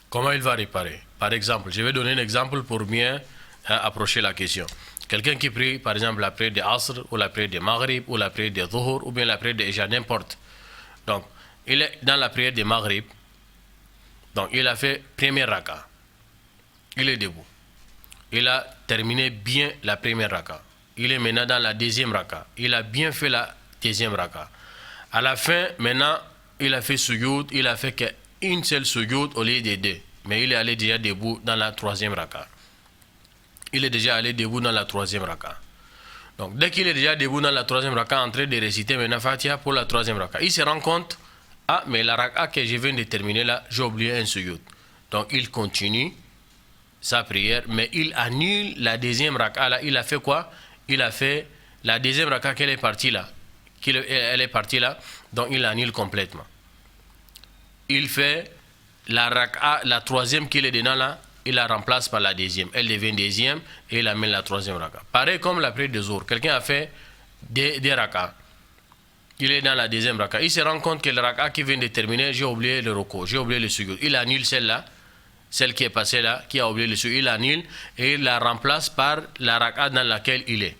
Comment il va réparer? Par exemple, je vais donner un exemple pour bien approcher la question. Quelqu'un qui prie, par exemple, la prière de Asr, ou la prière de Maghrib, ou la prière de Dhuhr, ou bien la prière de Isha, n'importe. Donc, il est dans la prière de Maghrib. Donc, il a fait première raka. Il est debout. Il a terminé bien la première raka. Il est maintenant dans la deuxième raka. Il a bien fait la deuxième raka. À la fin, maintenant, il a fait sujoud. Il a fait qu'une seule sujoud au lieu de 2. Mais il est allé déjà debout dans la troisième raka. Il est déjà allé debout dans la troisième raka. Donc, dès qu'il est déjà debout dans la troisième raka, en train de réciter maintenant Fatiha pour la troisième raka, il se rend compte, ah, mais la raka que je viens de terminer là, j'ai oublié un sujoud. Donc, il continue sa prière, mais il annule la deuxième raka là. Il a fait quoi? Il a fait la deuxième raka qu'elle est partie là. Elle est partie là, donc il annule complètement. il fait la raka, la troisième qu'il est dedans là, il la remplace par la deuxième. Elle devient deuxième et il amène la troisième raka. Pareil comme la prière de Zohr. Quelqu'un a fait des raka. Il est dans la deuxième raka. Il se rend compte que le raka qui vient de terminer, j'ai oublié le roko, j'ai oublié le sujoud. Il annule celle-là, celle qui est passée là, qui a oublié le sujoud. Il annule et il la remplace par la raka dans laquelle il est.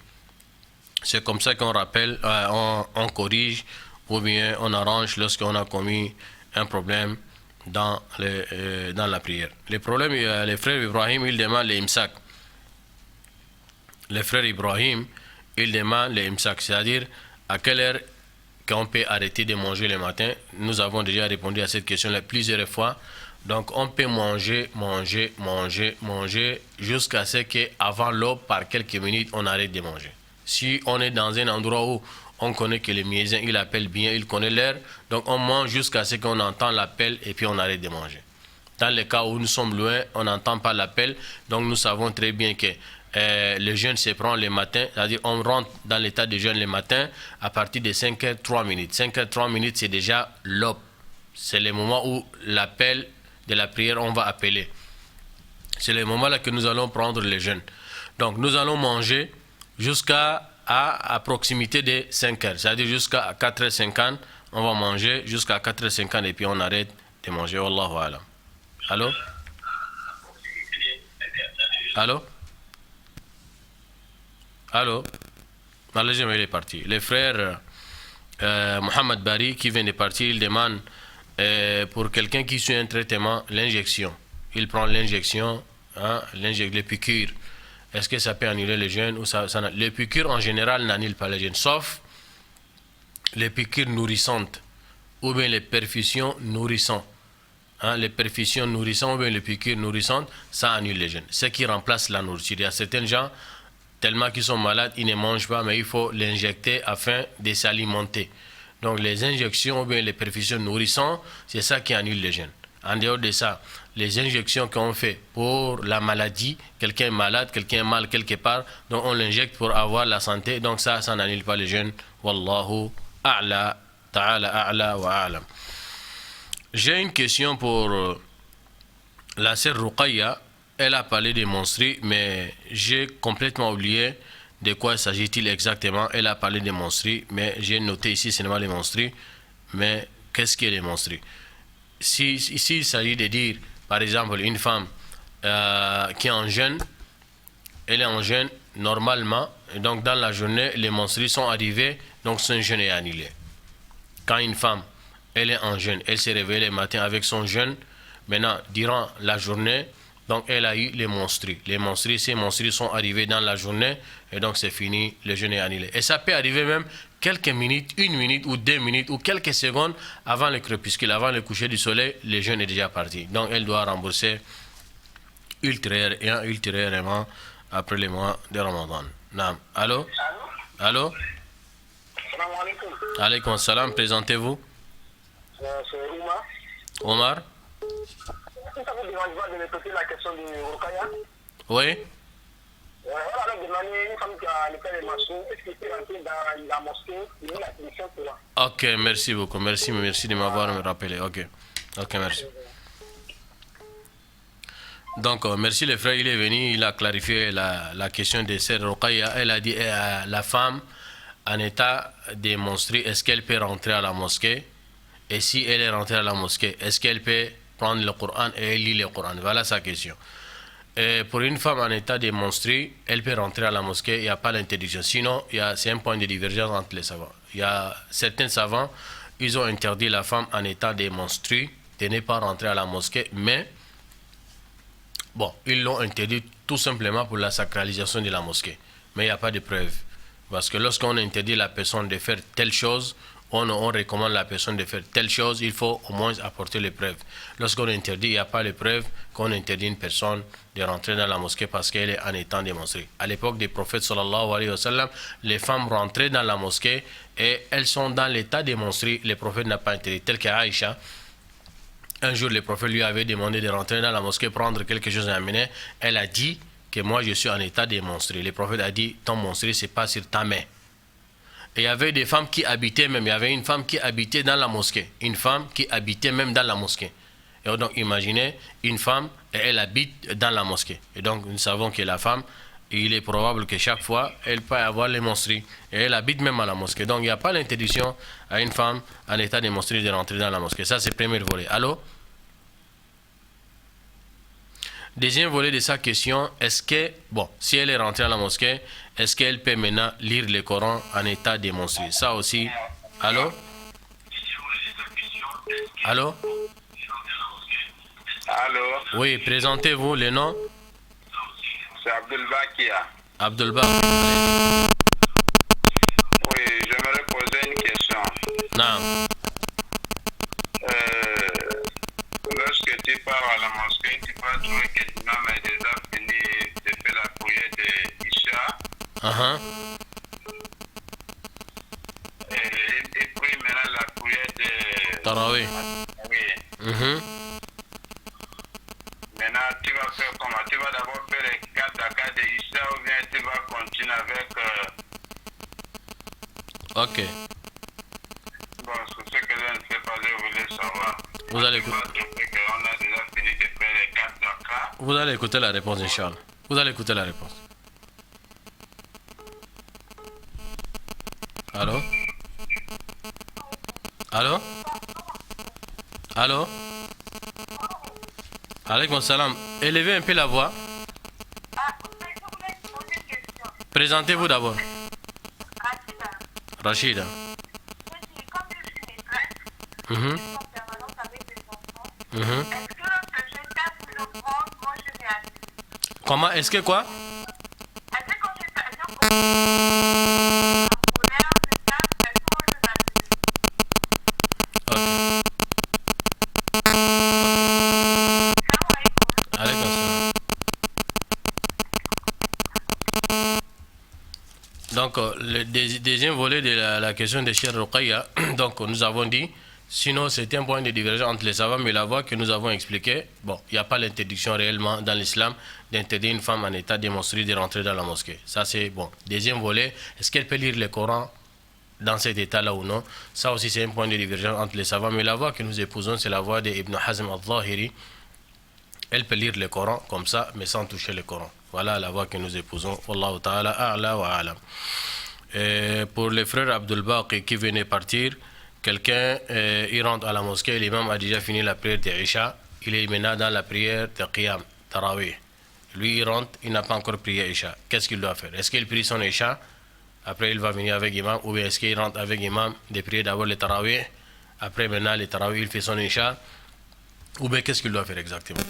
C'est comme ça qu'on rappelle, on corrige ou bien on arrange lorsqu'on a commis un problème dans la prière. Les problèmes, les frères Ibrahim, ils demandent les imsak. Les frères Ibrahim, ils demandent les imsak, c'est-à-dire à quelle heure qu'on peut arrêter de manger le matin. Nous avons déjà répondu à cette question-là plusieurs fois. Donc on peut manger jusqu'à ce qu'avant l'aube, par quelques minutes, on arrête de manger. Si on est dans un endroit où on connaît que le muezzin, il appelle bien, il connaît l'heure, donc on mange jusqu'à ce qu'on entend l'appel et puis on arrête de manger. Dans le cas où nous sommes loin, on n'entend pas l'appel, donc nous savons très bien que le jeûne se prend le matin, c'est-à-dire on rentre dans l'état de jeûne le matin à partir de 5h03. 5h03, c'est déjà l'aube. C'est le moment où l'appel de la prière, on va appeler. C'est le moment là que nous allons prendre le jeûne. Donc nous allons manger jusqu'à proximité de 5h, c'est-à-dire jusqu'à 4h50, on va manger jusqu'à 4h50 et puis on arrête de manger. Wallahu alam. Allô? Allô? Allô? Allez, il est parti. Le frère Mohamed Bari qui vient de partir, il demande pour quelqu'un qui suit un traitement, l'injection. Il prend l'injection, hein, les piqûres. Est-ce que ça peut annuler le jeûne ou ça les piqûres en général n'annulent pas le jeûne, sauf les piqûres nourrissantes ou bien les perfusions nourrissantes. Hein, les perfusions nourrissantes ou bien les piqûres nourrissantes, ça annule le jeûne. Ce qui remplace la nourriture. Il y a certains gens, tellement qu'ils sont malades, ils ne mangent pas, mais il faut l'injecter afin de s'alimenter. Donc les injections ou bien les perfusions nourrissantes, c'est ça qui annule le jeûne. En dehors de ça, les injections qu'on fait pour la maladie, quelqu'un est malade, quelqu'un est mal quelque part, donc on l'injecte pour avoir la santé, donc ça n'annule pas le jeûne. Wallahu a'la, ta'ala a'la wa a'lam. J'ai une question pour la sœur Ruqayya. Elle a parlé des menstrues, mais j'ai complètement oublié de quoi s'agit-il exactement. Elle a parlé des menstrues, mais j'ai noté ici seulement les menstrues. Mais qu'est-ce que les menstrues? S'il s'agit de dire, par exemple, une femme qui est en jeûne, elle est en jeûne normalement, et donc dans la journée, les menstrues sont arrivées, donc son jeûne est annulé. Quand une femme, elle est en jeûne, elle s'est réveillée le matin avec son jeûne, maintenant, durant la journée, donc elle a eu les menstrues. Ces menstrues sont arrivées dans la journée, et donc c'est fini, le jeûne est annulé. Et ça peut arriver même quelques minutes, 1 minute ou 2 minutes ou quelques secondes avant le crépuscule, avant le coucher du soleil, le jeûne est déjà parti. Donc elle doit rembourser ultérieurement après le mois de Ramadan. Naam. Allô? Allô? Salam alaikum. Alaykoum salam, présentez-vous. C'est Omar. Omar? Est-ce que ça vous dérange pas de me poser la question de Ruqayya? Oui? Voilà, donc demander une femme qui a le père de Massou, est-ce qu'il peut rentrer dans la mosquée? Il met la solution pour là. Ok, merci beaucoup. Merci de m'avoir rappelé. Ok, merci. Donc, merci le frère, il est venu, il a clarifié la question de Sœur Ruqayya. Elle a dit, la femme en état de menstruer, est-ce qu'elle peut rentrer à la mosquée? Et si elle est rentrée à la mosquée, est-ce qu'elle peut prendre le Coran et elle lit le Coran? Voilà sa question. Et pour une femme en état de menstruer, elle peut rentrer à la mosquée, il n'y a pas d'interdiction. Sinon, c'est un point de divergence entre les savants. Il y a certains savants, ils ont interdit la femme en état de menstruer de ne pas rentrer à la mosquée, mais bon, ils l'ont interdit tout simplement pour la sacralisation de la mosquée. Mais il n'y a pas de preuve. Parce que lorsqu'on interdit la personne de faire telle chose, on recommande à la personne de faire telle chose, il faut au moins apporter les preuves. Lorsqu'on interdit, il n'y a pas de preuve qu'on interdit une personne de rentrer dans la mosquée parce qu'elle est en état de menstruer. À l'époque des prophètes sallallahu alayhi wa sallam, les femmes rentraient dans la mosquée et elles sont dans l'état de menstruer. Le prophète n'a pas interdit. Tel qu'Aïcha, un jour le prophète lui avait demandé de rentrer dans la mosquée, prendre quelque chose à amener. Elle a dit que moi je suis en état de menstruer. Le prophète a dit, ton menstruer c'est pas sur ta main. Et il y avait des femmes qui habitaient même. Il y avait une femme qui habitait dans la mosquée. Une femme qui habitait même dans la mosquée. Et donc, imaginez une femme et elle habite dans la mosquée. Et donc, nous savons que la femme, il est probable que chaque fois, elle peut avoir les menstrues. Et elle habite même à la mosquée. Donc, il n'y a pas l'interdiction à une femme en état de menstrues de rentrer dans la mosquée. Ça, c'est le premier volet. Allô? Deuxième volet de sa question, est-ce que, bon, si elle est rentrée à la mosquée, est-ce qu'elle peut maintenant lire le Coran en état de menstrues? Ça aussi. Allô? Allô? Allô? Oui, présentez-vous le nom. C'est Abdelbakia. Abdelbakia. Oui, j'aimerais poser une question. Non. Lorsque tu pars à la mosquée, tu vas trouver que l'imam est déjà fini de faire la prière de Isha. Et puis maintenant la prière de Tarawih. Oui. Maintenant, tu vas faire comment? Tu vas d'abord faire les 4 dakas de Isha ou bien tu vas continuer avec... Ok. Bon, c'est ce que je ne sais pas, je voulais savoir. Vous allez écouter. On a déjà fini de faire les 4 dakas. Vous allez écouter la réponse, Inch'Allah. Vous allez écouter la réponse. Allô? Allô? Allô? Alaykoum salam. Élevez un peu la voix. Présentez-vous d'abord. Rachida. Comment? Est-ce que quoi? Donc, le deuxième volet de la question de Cheikh Ruqayya, donc nous avons dit, sinon c'est un point de divergence entre les savants, mais la voie que nous avons expliquée, bon, il n'y a pas l'interdiction réellement dans l'islam d'interdire une femme en état de menstruer de rentrer dans la mosquée. Ça c'est bon. Deuxième volet, est-ce qu'elle peut lire le Coran dans cet état-là ou non? Ça aussi c'est un point de divergence entre les savants, mais la voie que nous épousons, c'est la voie d'Ibn Hazm al-Zahiri. Elle peut lire le Coran comme ça, mais sans toucher le Coran. Voilà la voie que nous épousons. Wallahu ta'ala a'la wa a'lam. Pour les frères Abdul Baqi qui venaient partir, quelqu'un il rentre à la mosquée, l'imam a déjà fini la prière de Isha, il est maintenant dans la prière de Qiyam, Tarawih. Lui il rentre, il n'a pas encore prié Isha. Qu'est-ce qu'il doit faire? Est-ce qu'il prie son Isha, après il va venir avec imam, ou bien est-ce qu'il rentre avec imam, de prier d'abord le Tarawih, après maintenant le Tarawih il fait son Isha, ou bien qu'est-ce qu'il doit faire exactement?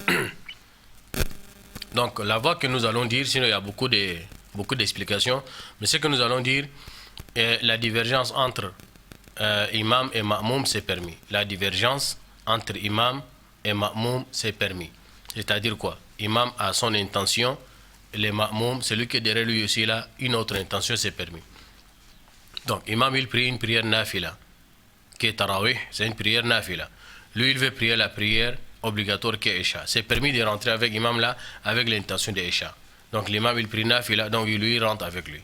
Donc la voie que nous allons dire, sinon il y a beaucoup d'explications, mais ce que nous allons dire, la divergence entre imam et ma'moum c'est permis. La divergence entre imam et ma'moum c'est permis. C'est-à-dire quoi? Imam a son intention, le ma'moum, celui qui est derrière lui aussi là, une autre intention c'est permis. Donc imam il prie une prière nafila, qui est tarawih, c'est une prière nafila. Lui il veut prier la prière obligatoire qui est Isha. C'est permis de rentrer avec l'imam là avec l'intention de Isha. Donc l'imam il prie nafila, donc lui il rentre avec lui.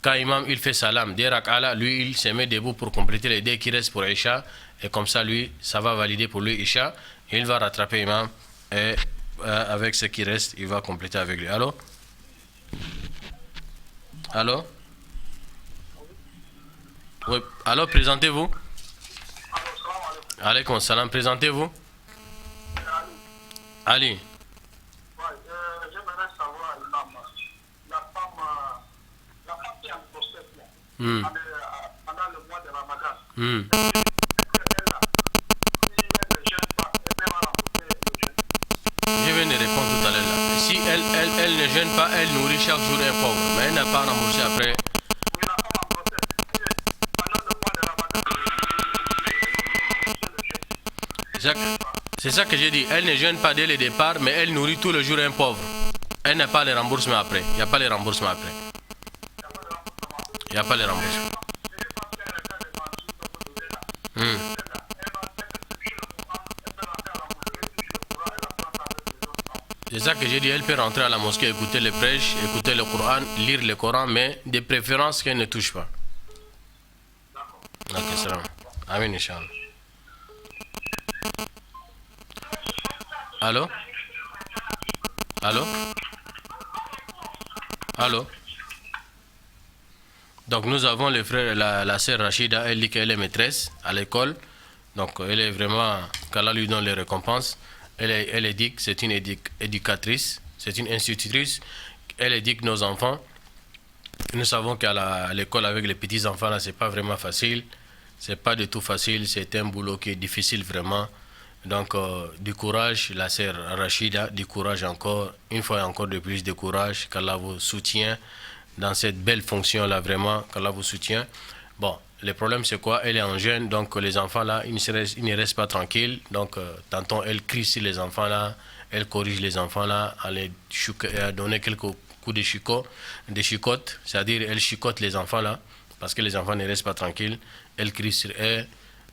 Quand l'imam il fait salam, des rak'ala, lui il se met debout pour compléter les deux qui restent pour Isha, et comme ça lui, ça va valider pour lui Isha, et il va rattraper l'imam, et avec ce qui reste, il va compléter avec lui. Allô? Allô? Oui. Allô, présentez-vous. Alaykoum salam, présentez-vous. Ali. J'aimerais savoir, la femme qui est en grossesse pendant le mois de Ramadan, je viens de répondre tout à l'heure là. Si elle ne gêne pas, elle nourrit chaque jour un pauvre, mais elle n'a pas remboursé après. C'est ça que j'ai dit. Elle ne gêne pas dès le départ, mais elle nourrit tout le jour un pauvre. Elle n'a pas les remboursements après. Il n'y a pas les remboursements après. Il n'y a pas les remboursements. C'est ça que j'ai dit. Elle peut rentrer à la mosquée, écouter les prêches, écouter le Coran, lire le Coran, mais de préférence qu'elle ne touche pas. salam. Amin, Inch'Allah. Allô? Allô? Allô? Donc nous avons le frère, la sœur Rachida, elle dit qu'elle est maîtresse à l'école. Donc elle est vraiment, qu'Allah lui donne les récompenses. Elle éduque, c'est une éducatrice, c'est une institutrice. Elle éduque nos enfants. Nous savons qu'à l'école avec les petits enfants là, c'est pas vraiment facile. C'est pas du tout facile, c'est un boulot qui est difficile vraiment. Donc du courage, la sœur Rachida, du courage encore, une fois encore de plus de courage, qu'Allah vous soutient dans cette belle fonction là vraiment, qu'Allah vous soutient. Bon, le problème c'est quoi? Elle est en jeûne, donc les enfants là, ils ne restent pas tranquilles. Donc tantôt elle crie sur les enfants là, elle corrige les enfants là, elle a donné quelques coups de chicotte, c'est-à-dire elle chicote les enfants là, parce que les enfants ne restent pas tranquilles. Elle crie sur eux,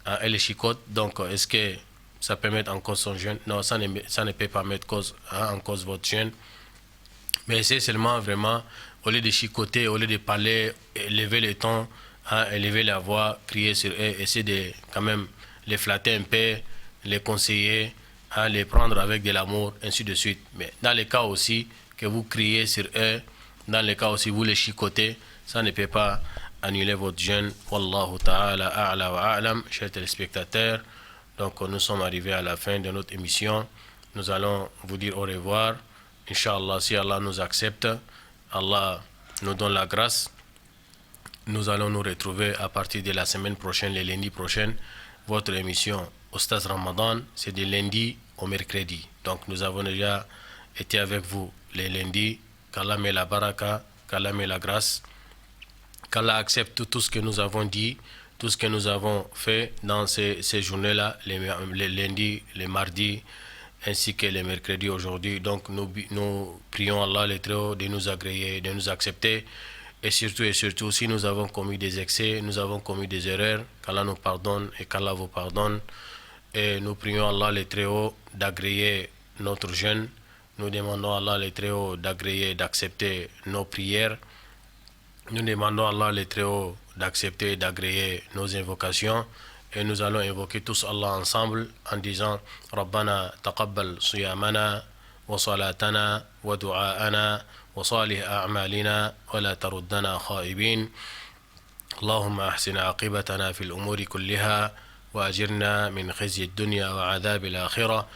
elle les chicote. Donc est-ce que ça peut mettre en cause son jeûne? Non, ça ne peut pas mettre en cause votre jeûne. Mais c'est seulement vraiment, au lieu de chicoter, au lieu de parler, élever le ton, élever la voix, crier sur eux, essayer de quand même les flatter un peu, les conseiller, les prendre avec de l'amour, ainsi de suite. Mais dans le cas aussi que vous criez sur eux, dans le cas aussi vous les chicotez, ça ne peut pas annuler votre jeûne. Wallahu ta'ala a'la wa a'lam, chers téléspectateurs. Donc nous sommes arrivés à la fin de notre émission. Nous allons vous dire au revoir. Inch'Allah, si Allah nous accepte, Allah nous donne la grâce, nous allons nous retrouver à partir de la semaine prochaine, le lundi prochain. Votre émission Oustaz Ramadan, c'est de lundi au mercredi. Donc nous avons déjà été avec vous les lundis. Qu'Allah met la baraka, qu'Allah met la grâce, qu'Allah accepte tout ce que nous avons dit, tout ce que nous avons fait dans ces journées-là, les lundis, les mardis, ainsi que les mercredis aujourd'hui. Donc nous prions Allah le Très-Haut de nous agréer, de nous accepter. Et surtout, si nous avons commis des excès, nous avons commis des erreurs, qu'Allah nous pardonne et qu'Allah vous pardonne. Et nous prions Allah le Très-Haut d'agréer notre jeûne. Nous demandons à Allah le Très-Haut d'agréer, d'accepter nos prières. Nous demandons à Allah le Très-Haut d'accepter et d'agréer nos invocations. Et nous allons invoquer tous Allah ensemble en disant Rabbana taqabbal siyamana wa salatana wa du'aana wa salih a'malina wa la taruddana khaibin. Allahumma ahsina aqibatana fil umuri kulliha wa ajirna min khizyi ad-dunya wa adhabil akhirah.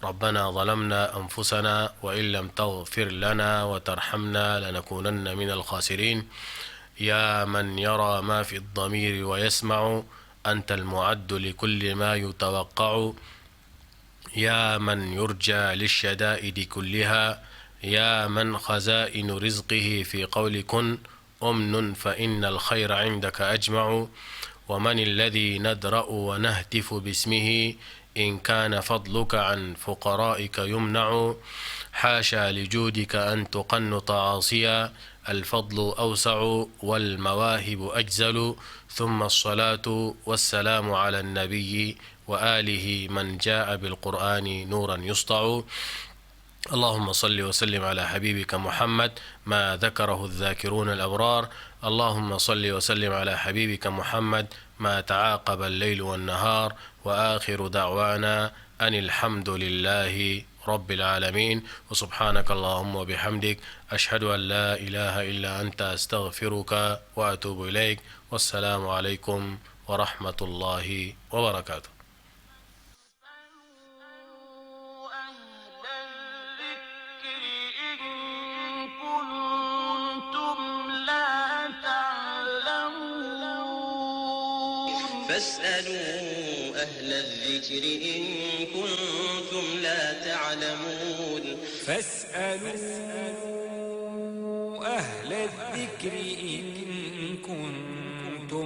ربنا ظلمنا أنفسنا وإن لم تغفر لنا وترحمنا لنكونن من الخاسرين. يا من يرى ما في الضمير ويسمع، أنت المعد لكل ما يتوقع. يا من يرجى للشدائد كلها، يا من خزائن رزقه في قول كن أمن فإن الخير عندك أجمع. ومن الذي ندرأ ونهتف باسمه إن كان فضلك عن فقرائك يمنع. حاشا لجودك أن تقنط عاصيا، الفضل أوسع والمواهب أجزل. ثم الصلاة والسلام على النبي وآله من جاء بالقرآن نورا يسطع. اللهم صل وسلم على حبيبك محمد ما ذكره الذاكرون الأبرار. اللهم صل وسلم على حبيبك محمد ما تعاقب الليل والنهار. وآخر دعوانا أن الحمد لله رب العالمين. وسبحانك اللهم وبحمدك أشهد أن لا إله إلا أنت أستغفرك وأتوب إليك. والسلام عليكم ورحمة الله وبركاته. فاسألوا أهل الذكر إن كنتم لا تعلمون. فاسألوا أهل الذكر